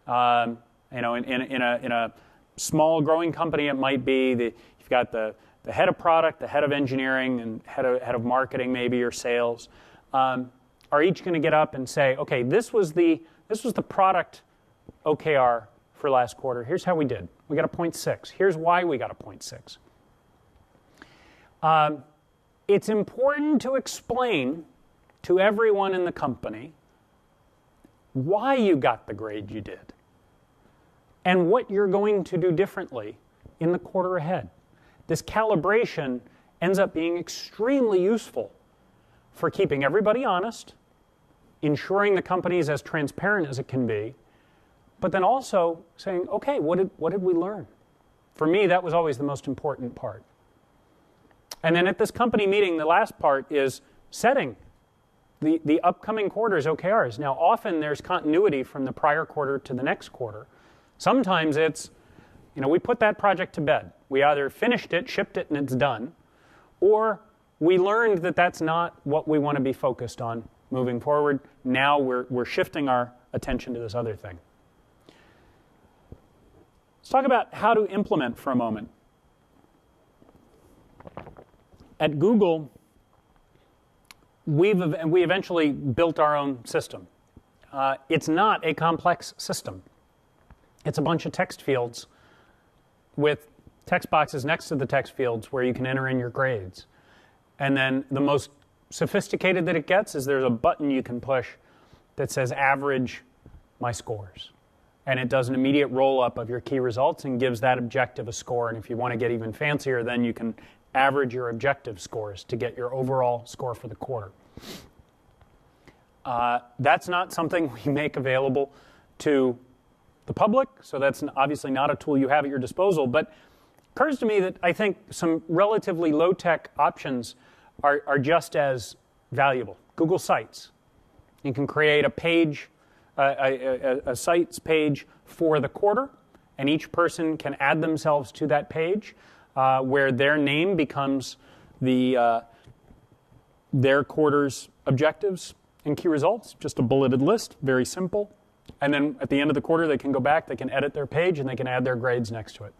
Speaker 1: In a small growing company, it might be you've got the head of product, the head of engineering, and head of marketing maybe, or sales, are each going to get up and say, okay, this was the product OKR for last quarter. Here's how we did. We got a 0.6. Here's why we got a 0.6. It's important to explain to everyone in the company why you got the grade you did and what you're going to do differently in the quarter ahead. This calibration ends up being extremely useful for keeping everybody honest, ensuring the company is as transparent as it can be, but then also saying, okay, what did we learn? For me, that was always the most important part. And then at this company meeting, the last part is setting the upcoming quarter's OKRs. Now, often there's continuity from the prior quarter to the next quarter. Sometimes it's, we put that project to bed. We either finished it, shipped it, and it's done, or we learned that that's not what we want to be focused on moving forward. Now we're shifting our attention to this other thing. Let's talk about how to implement for a moment. At Google, we eventually built our own system. It's not a complex system. It's a bunch of text fields with text boxes next to the text fields where you can enter in your grades. And then the most sophisticated that it gets is there's a button you can push that says average my scores. And it does an immediate roll-up of your key results and gives that objective a score. And if you want to get even fancier, then you can average your objective scores to get your overall score for the quarter. That's not something we make available to the public, so that's obviously not a tool you have at your disposal. But it occurs to me that I think some relatively low-tech options are just as valuable. Google Sites. You can create a page, a Sites page for the quarter, and each person can add themselves to that page, where their name becomes their quarter's objectives and key results, just a bulleted list, very simple. And then at the end of the quarter, they can go back, they can edit their page, and they can add their grades next to it.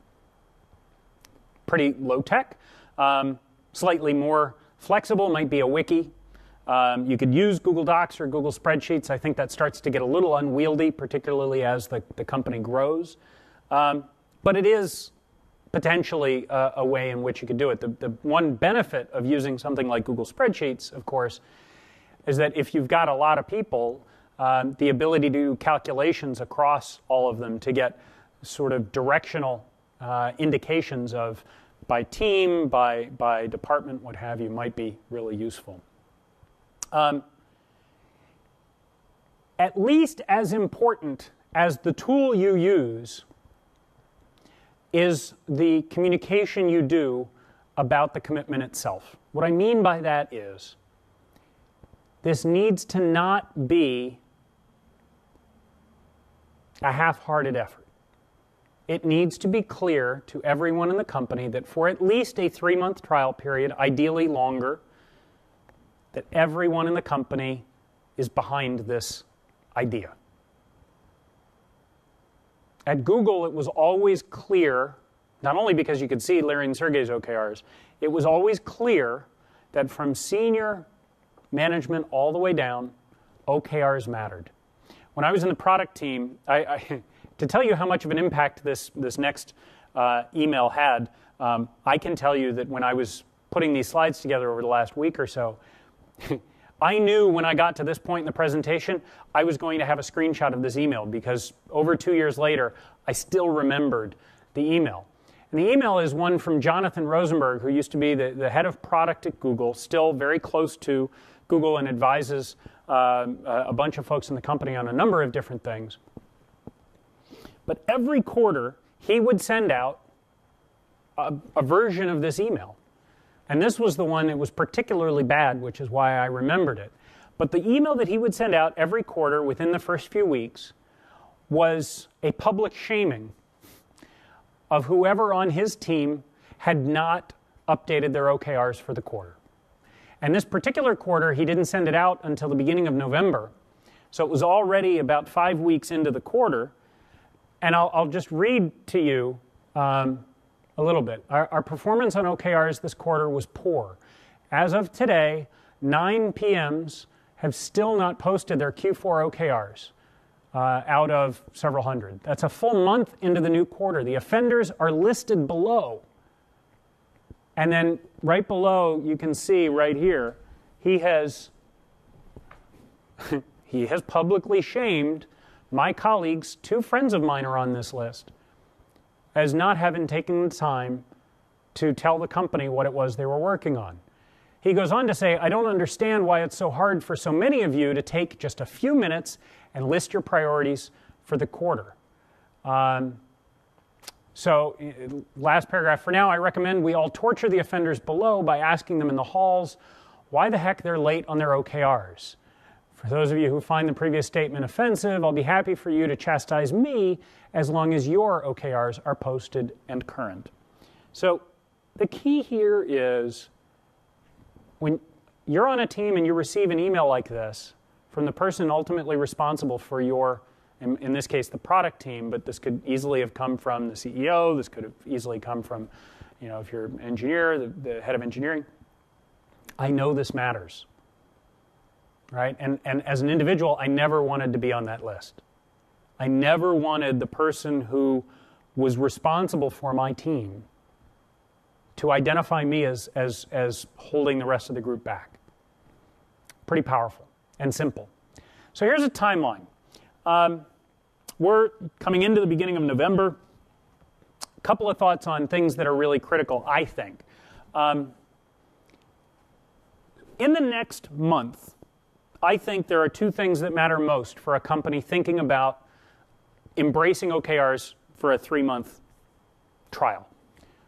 Speaker 1: Pretty low tech. Slightly more flexible might be a wiki. You could use Google Docs or Google Spreadsheets. I think that starts to get a little unwieldy, particularly as the company grows. But it is potentially a way in which you could do it. The one benefit of using something like Google Spreadsheets, of course, is that if you've got a lot of people, the ability to do calculations across all of them to get sort of directional indications of by team, by department, what have you, might be really useful. At least as important as the tool you use is the communication you do about the commitment itself. What I mean by that is this needs to not be a half-hearted effort. It needs to be clear to everyone in the company that for at least a 3-month trial period, ideally longer, that everyone in the company is behind this idea. At Google, it was always clear, not only because you could see Larry and Sergey's OKRs, it was always clear that from senior management all the way down, OKRs mattered. When I was in the product team, to tell you how much of an impact this next email had, I can tell you that when I was putting these slides together over the last week or so, I knew when I got to this point in the presentation, I was going to have a screenshot of this email because over 2 years later, I still remembered the email. And the email is one from Jonathan Rosenberg, who used to be the head of product at Google, still very close to Google and advises a bunch of folks in the company on a number of different things. But every quarter, he would send out a version of this email. And this was the one that was particularly bad, which is why I remembered it. But the email that he would send out every quarter within the first few weeks was a public shaming of whoever on his team had not updated their OKRs for the quarter. And this particular quarter, he didn't send it out until the beginning of November. So it was already about 5 weeks into the quarter. And I'll just read to you a little bit. Our performance on OKRs this quarter was poor. As of today, 9 PMs have still not posted their Q4 OKRs out of several hundred. That's a full month into the new quarter. The offenders are listed below. And then right below, you can see right here, he has publicly shamed my colleagues. 2 friends of mine are on this list as not having taken the time to tell the company what it was they were working on. He goes on to say, I don't understand why it's so hard for so many of you to take just a few minutes and list your priorities for the quarter. So, last paragraph. For now, I recommend we all torture the offenders below by asking them in the halls why the heck they're late on their OKRs. For those of you who find the previous statement offensive, I'll be happy for you to chastise me as long as your OKRs are posted and current. So the key here is when you're on a team and you receive an email like this from the person ultimately responsible for your, in this case, the product team, but this could easily have come from the CEO, this could have easily come from, if you're an engineer, the head of engineering. I know this matters. Right? And as an individual, I never wanted to be on that list. I never wanted the person who was responsible for my team to identify me as holding the rest of the group back. Pretty powerful and simple. So here's a timeline. We're coming into the beginning of November. A couple of thoughts on things that are really critical, I think. In the next month, I think there are 2 things that matter most for a company thinking about embracing OKRs for a 3-month trial.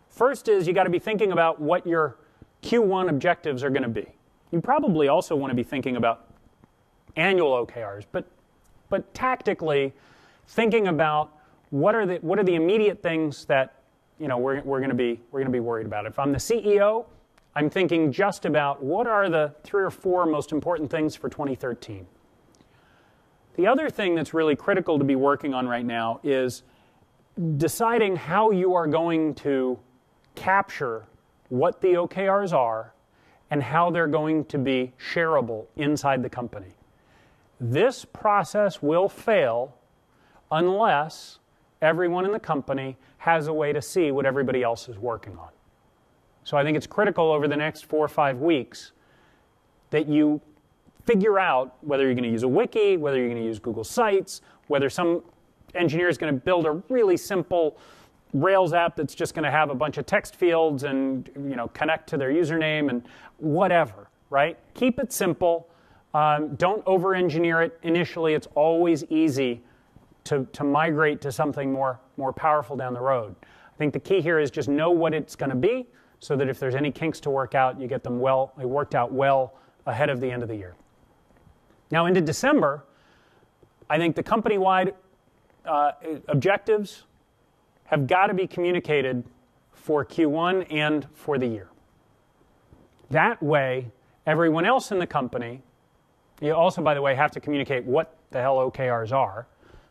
Speaker 1: First is you got to be thinking about what your Q1 objectives are going to be. You probably also want to be thinking about annual OKRs, but tactically thinking about what are the immediate things that we're going to be worried about. If I'm the CEO, I'm thinking just about what are the 3 or 4 most important things for 2013. The other thing that's really critical to be working on right now is deciding how you are going to capture what the OKRs are and how they're going to be shareable inside the company. This process will fail unless everyone in the company has a way to see what everybody else is working on. So I think it's critical over the next 4 or 5 weeks that you figure out whether you're going to use a wiki, whether you're going to use Google Sites, whether some engineer is going to build a really simple Rails app that's just going to have a bunch of text fields and connect to their username and whatever, right? Keep it simple. Don't over-engineer it initially. It's always easy to migrate to something more powerful down the road. I think the key here is just know what it's going to be, so that if there's any kinks to work out, you get them worked out well ahead of the end of the year. Now into December, I think the company-wide objectives have got to be communicated for Q1 and for the year. That way, everyone else in the company, you also, by the way, have to communicate what the hell OKRs are,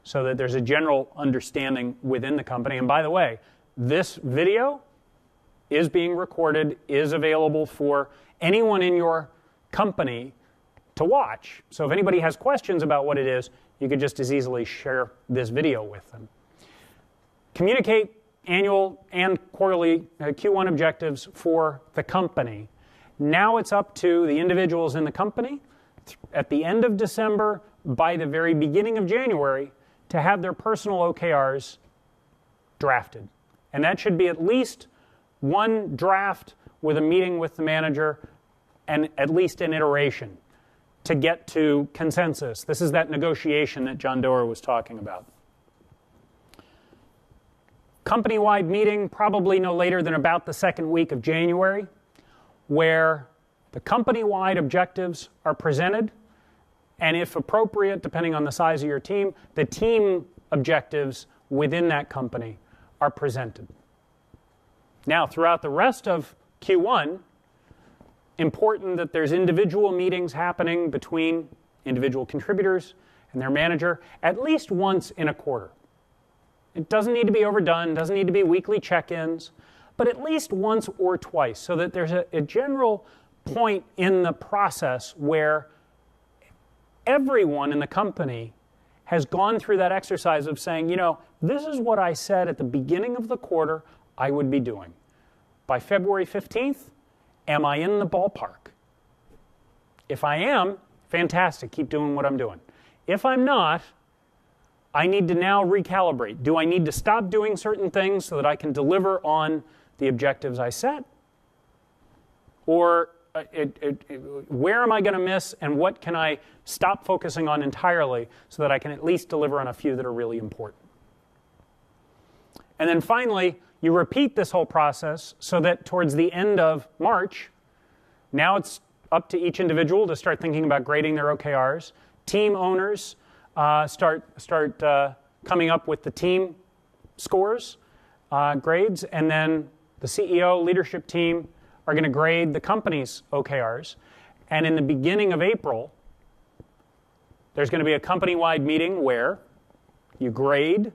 Speaker 1: so that there's a general understanding within the company. And by the way, this video is being recorded, is available for anyone in your company to watch. So if anybody has questions about what it is, you could just as easily share this video with them. Communicate annual and quarterly Q1 objectives for the company. Now it's up to the individuals in the company at the end of December, by the very beginning of January, to have their personal OKRs drafted. And that should be at least one draft with a meeting with the manager and at least an iteration to get to consensus. This is that negotiation that John Doerr was talking about. Company-wide meeting, probably no later than about the second week of January, where the company-wide objectives are presented, and if appropriate, depending on the size of your team, the team objectives within that company are presented. Now, throughout the rest of Q1, important that there's individual meetings happening between individual contributors and their manager at least once in a quarter. It doesn't need to be overdone, doesn't need to be weekly check-ins, but at least once or twice, so that there's a general point in the process where everyone in the company has gone through that exercise of saying, you know, this is what I said at the beginning of the quarter I would be doing. By February 15th, am I in the ballpark? If I am, fantastic, keep doing what I'm doing. If I'm not, I need to now recalibrate. Do I need to stop doing certain things so that I can deliver on the objectives I set? Or where am I going to miss, and what can I stop focusing on entirely so that I can at least deliver on a few that are really important? And then finally, you repeat this whole process so that towards the end of March, now it's up to each individual to start thinking about grading their OKRs. Team owners start coming up with the team scores, grades, and then the CEO, leadership team are going to grade the company's OKRs. And in the beginning of April, there's going to be a company-wide meeting where you grade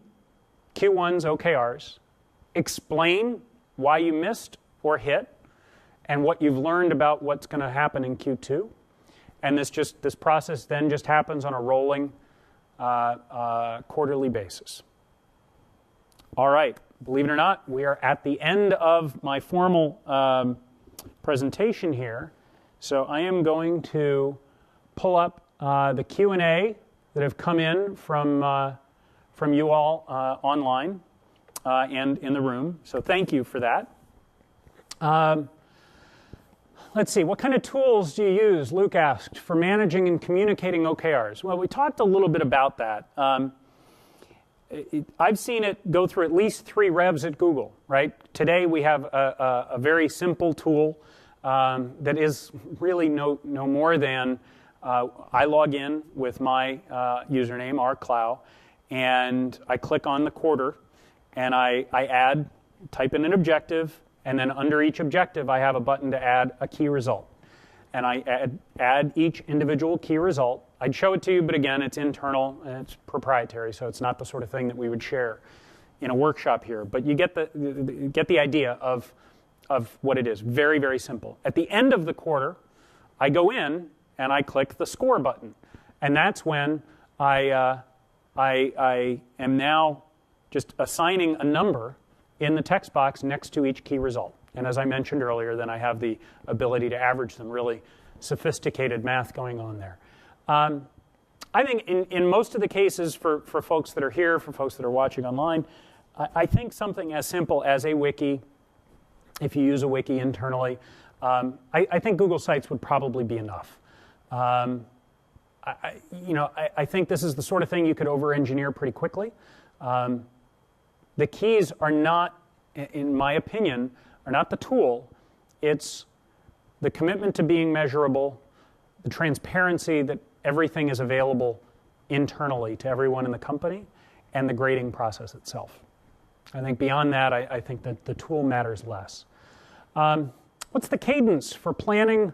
Speaker 1: Q1's OKRs, explain why you missed or hit, and what you've learned about what's going to happen in Q2. And this process then just happens on a rolling quarterly basis. All right, believe it or not, we are at the end of my formal presentation here. So I am going to pull up the Q&A that have come in from you all online and in the room. So thank you for that. Let's see, what kind of tools do you use, Luke asked, for managing and communicating OKRs? Well, we talked a little bit about that. I've seen it go through at least 3 revs at Google, right? Today we have a very simple tool that is really no more than I log in with my username, rclow, and I click on the quarter, and I type in an objective, and then under each objective I have a button to add a key result. And I add each individual key result. I'd show it to you, but again, it's internal and it's proprietary, so it's not the sort of thing that we would share in a workshop here. But you get the idea of what it is. Very, very simple. At the end of the quarter, I go in and I click the score button. And that's when I am now just assigning a number in the text box next to each key result. And as I mentioned earlier, then I have the ability to average them. Really sophisticated math going on there. I think in most of the cases for folks that are here, for folks that are watching online, I think something as simple as a wiki, if you use a wiki internally, I think Google Sites would probably be enough. I think this is the sort of thing you could over-engineer pretty quickly. The keys are not, in my opinion, are not the tool. It's the commitment to being measurable, the transparency that everything is available internally to everyone in the company, and the grading process itself. I think beyond that, I think that the tool matters less. What's the cadence for planning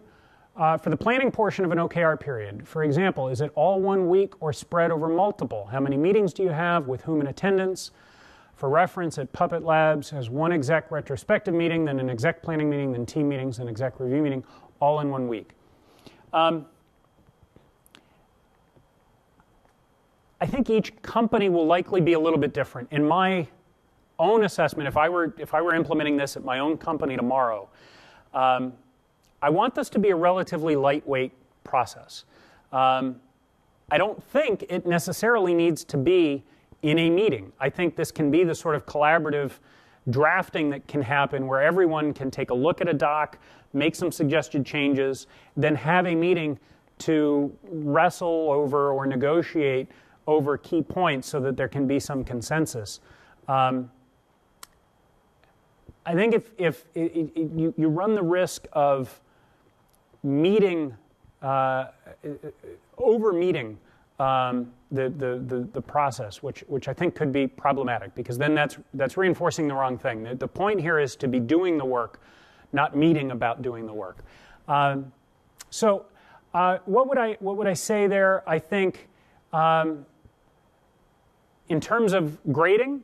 Speaker 1: For the planning portion of an OKR period, for example, is it all 1 week or spread over multiple? How many meetings do you have? With whom in attendance? For reference, at Puppet Labs has one exec retrospective meeting, then an exec planning meeting, then team meetings, and exec review meeting, all in 1 week. I think each company will likely be a little bit different. In my own assessment, if I were implementing this at my own company tomorrow, I want this to be a relatively lightweight process. I don't think it necessarily needs to be in a meeting. I think this can be the sort of collaborative drafting that can happen where everyone can take a look at a doc, make some suggested changes, then have a meeting to wrestle over or negotiate over key points so that there can be some consensus. I think if you run the risk of over-meeting the process, which I think could be problematic, because then that's reinforcing the wrong thing. The point here is to be doing the work, not meeting about doing the work. So what would I say there? I think in terms of grading,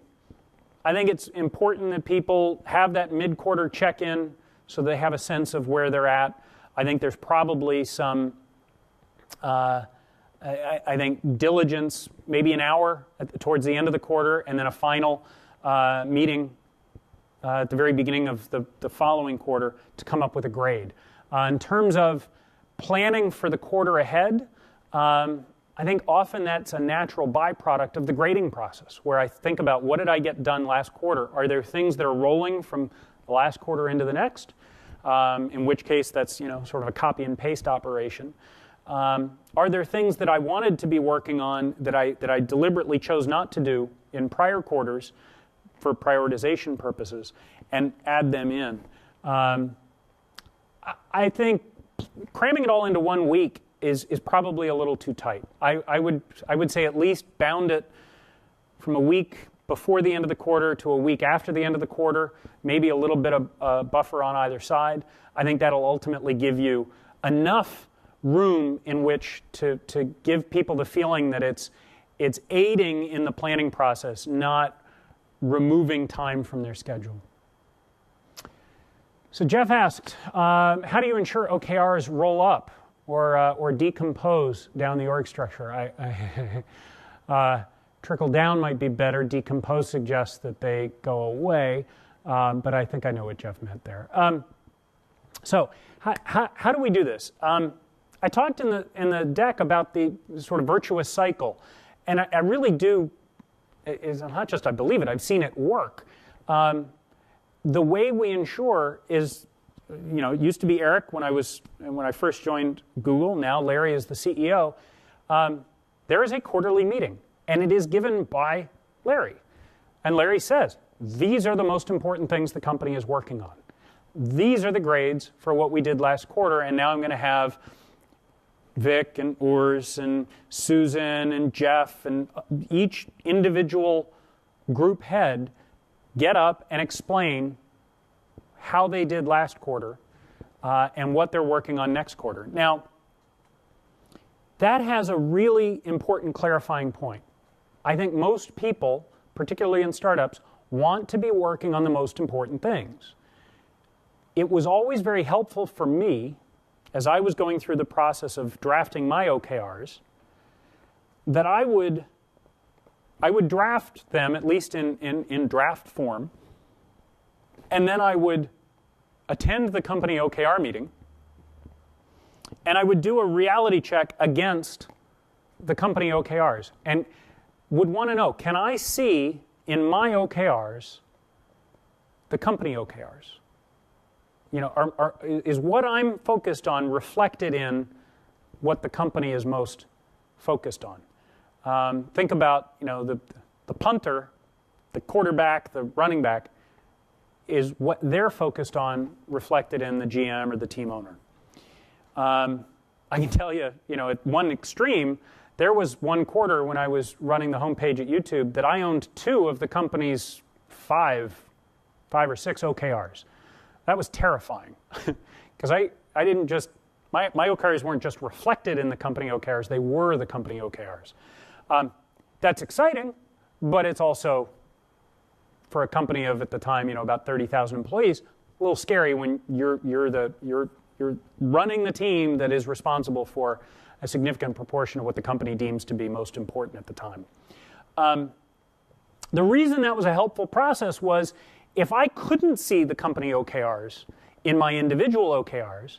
Speaker 1: I think it's important that people have that mid-quarter check-in so they have a sense of where they're at. I think there's probably some, I think, diligence, maybe an hour towards the end of the quarter, and then a final meeting at the very beginning of the following quarter to come up with a grade. In terms of planning for the quarter ahead, I think often that's a natural byproduct of the grading process, where I think about what did I get done last quarter? Are there things that are rolling from the last quarter into the next? In which case that's sort of a copy and paste operation. Are there things that I wanted to be working on that I deliberately chose not to do in prior quarters for prioritization purposes and add them in? I think cramming it all into 1 week is probably a little too tight. I would say at least bound it from a week before the end of the quarter to a week after the end of the quarter, maybe a little bit of buffer on either side. I think that'll ultimately give you enough room in which to give people the feeling that it's aiding in the planning process, not removing time from their schedule. So Jeff asked, how do you ensure OKRs roll up or decompose down the org structure? Trickle down might be better. Decompose suggests that they go away, but I think I know what Jeff meant there. So how do we do this? I talked in the deck about the sort of virtuous cycle, and I really do. It's not just I believe it. I've seen it work. The way we ensure is, it used to be Eric when I first joined Google. Now Larry is the CEO. There is a quarterly meeting, and it is given by Larry. And Larry says, these are the most important things the company is working on. These are the grades for what we did last quarter, and now I'm going to have Vic and Urs and Susan and Jeff and each individual group head get up and explain how they did last quarter and what they're working on next quarter. Now, that has a really important clarifying point. I think most people, particularly in startups, want to be working on the most important things. It was always very helpful for me, as I was going through the process of drafting my OKRs, that I would draft them, at least in draft form, and then I would attend the company OKR meeting, and I would do a reality check against the company OKRs, and would want to know, can I see in my OKRs the company OKRs? Is what I'm focused on reflected in what the company is most focused on? Think about, the punter, the quarterback, the running back, is what they're focused on reflected in the GM or the team owner. I can tell you, at one extreme, there was one quarter when I was running the homepage at YouTube that I owned 2 of the company's 5 or 6 OKRs. That was terrifying because I didn't just My OKRs weren't just reflected in the company OKRs, they were the company OKRs. That's exciting, but it's also, for a company of, at the time, about 30,000 employees, a little scary when you're running the team that is responsible for a significant proportion of what the company deems to be most important at the time. The reason that was a helpful process was if I couldn't see the company OKRs in my individual OKRs,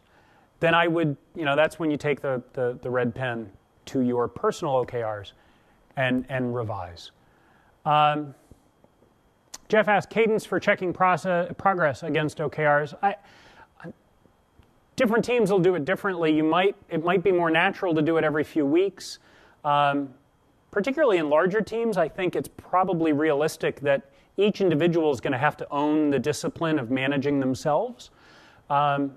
Speaker 1: then I would, that's when you take the red pen to your personal OKRs and revise. Jeff asked, cadence for checking progress against OKRs. Different teams will do it differently. It might be more natural to do it every few weeks. Particularly in larger teams, I think it's probably realistic that each individual is going to have to own the discipline of managing themselves, and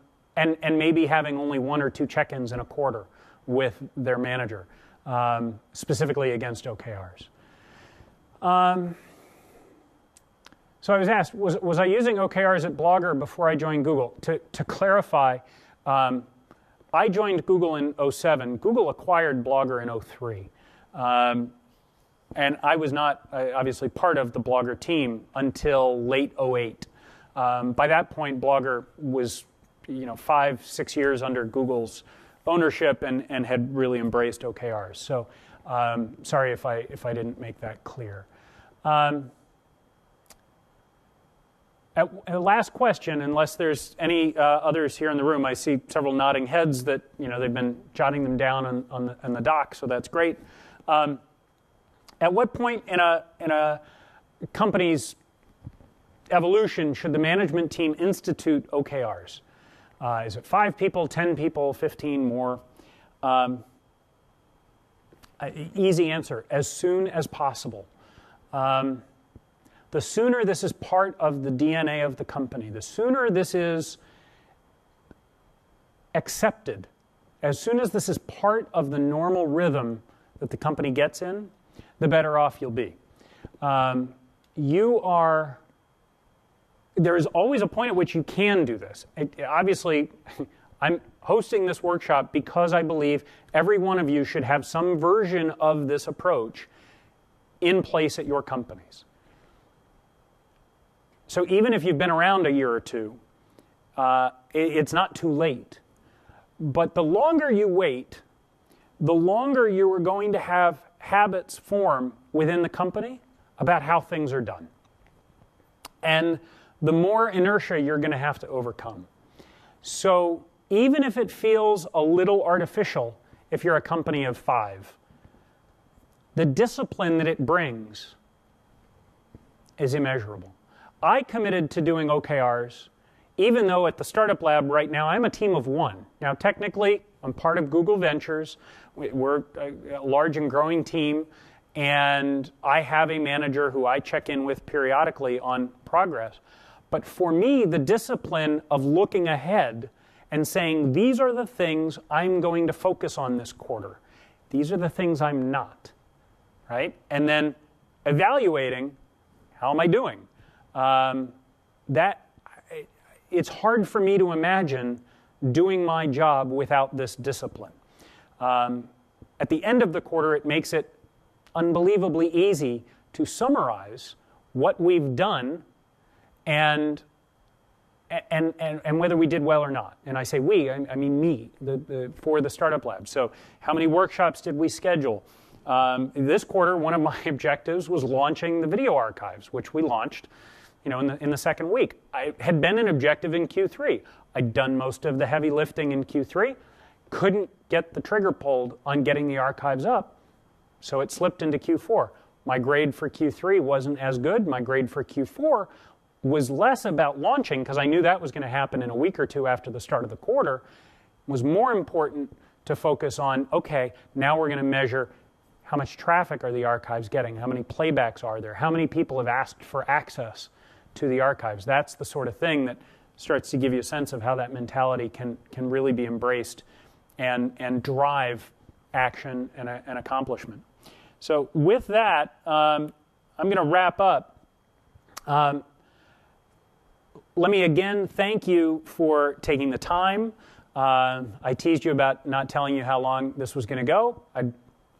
Speaker 1: maybe having only 1 or 2 check-ins in a quarter with their manager, specifically against OKRs. So I was asked, was I using OKRs at Blogger before I joined Google? To clarify, I joined Google in 2007. Google acquired Blogger in 2003. And I was not, obviously, part of the Blogger team until late 2008. By that point, Blogger was 5-6 years under Google's ownership and had really embraced OKRs. So sorry if I didn't make that clear. Last question, unless there's any others here in the room. I see several nodding heads that they've been jotting them down on the doc, so that's great. At what point in a company's evolution should the management team institute OKRs? Is it 5 people, 10 people, 15 more? Easy answer, as soon as possible. The sooner this is part of the DNA of the company, the sooner this is accepted, as soon as this is part of the normal rhythm that the company gets in, the better off you'll be. There is always a point at which you can do this. Obviously, I'm hosting this workshop because I believe every one of you should have some version of this approach in place at your companies. So even if you've been around a year or two, it's not too late. But the longer you wait, the longer you are going to have habits form within the company about how things are done. And the more inertia you're going to have to overcome. So even if it feels a little artificial, if you're a company of 5, the discipline that it brings is immeasurable. I committed to doing OKRs, even though at the Startup Lab right now I'm a team of 1. Now technically I'm part of Google Ventures. We're a large and growing team, and I have a manager who I check in with periodically on progress. But for me, the discipline of looking ahead and saying, these are the things I'm going to focus on this quarter. These are the things I'm not, right? And then evaluating, how am I doing? It's hard for me to imagine doing my job without this discipline. At the end of the quarter, it makes it unbelievably easy to summarize what we've done and whether we did well or not. And I say we, I mean me, for the Startup Lab. So how many workshops did we schedule? This quarter, one of my objectives was launching the video archives, which we launched in the second week. I had been an objective in Q3. I'd done most of the heavy lifting in Q3, couldn't get the trigger pulled on getting the archives up, so it slipped into Q4. My grade for Q3 wasn't as good. My grade for Q4 was less about launching, because I knew that was going to happen in a week or two after the start of the quarter. It was more important to focus on, okay, now we're going to measure how much traffic are the archives getting, how many playbacks are there, how many people have asked for access to the archives. That's the sort of thing that starts to give you a sense of how that mentality can really be embraced and drive action and accomplishment. So with that, I'm going to wrap up. Let me again thank you for taking the time. I teased you about not telling you how long this was going to go. I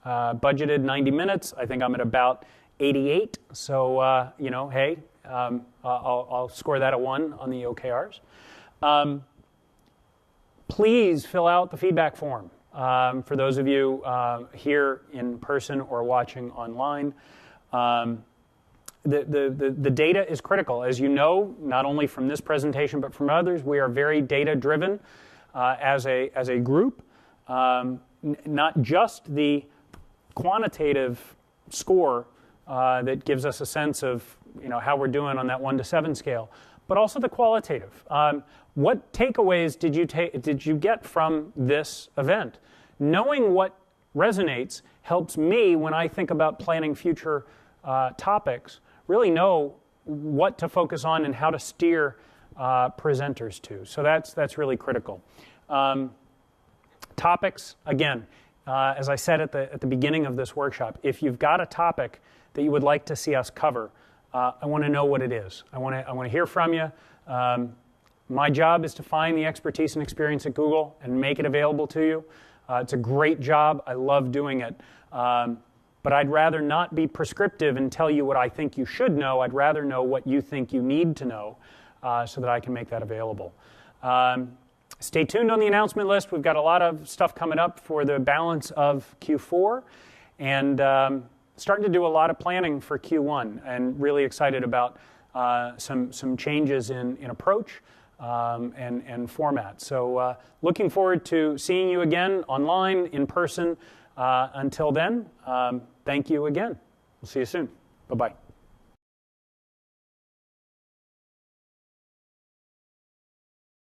Speaker 1: budgeted 90 minutes. I think I'm at about 88. So, hey, I'll score that a 1 on the OKRs. Please fill out the feedback form for those of you here in person or watching online. The data is critical. As you know, not only from this presentation but from others, we are very data-driven as a group. Not just the quantitative score that gives us a sense of how we're doing on that 1 to 7 scale, but also the qualitative. What takeaways did you get from this event? Knowing what resonates helps me when I think about planning future topics, really know what to focus on and how to steer presenters to. So that's really critical. Topics, again, as I said at the beginning of this workshop, if you've got a topic that you would like to see us cover, I want to know what it is. I want to hear from you. My job is to find the expertise and experience at Google and make it available to you. It's a great job. I love doing it. But I'd rather not be prescriptive and tell you what I think you should know. I'd rather know what you think you need to know so that I can make that available. Stay tuned on the announcement list. We've got a lot of stuff coming up for the balance of Q4 and starting to do a lot of planning for Q1 and really excited about some changes in approach and format. So looking forward to seeing you again online, in person. Until then, thank you again. We'll see you soon. Bye-bye.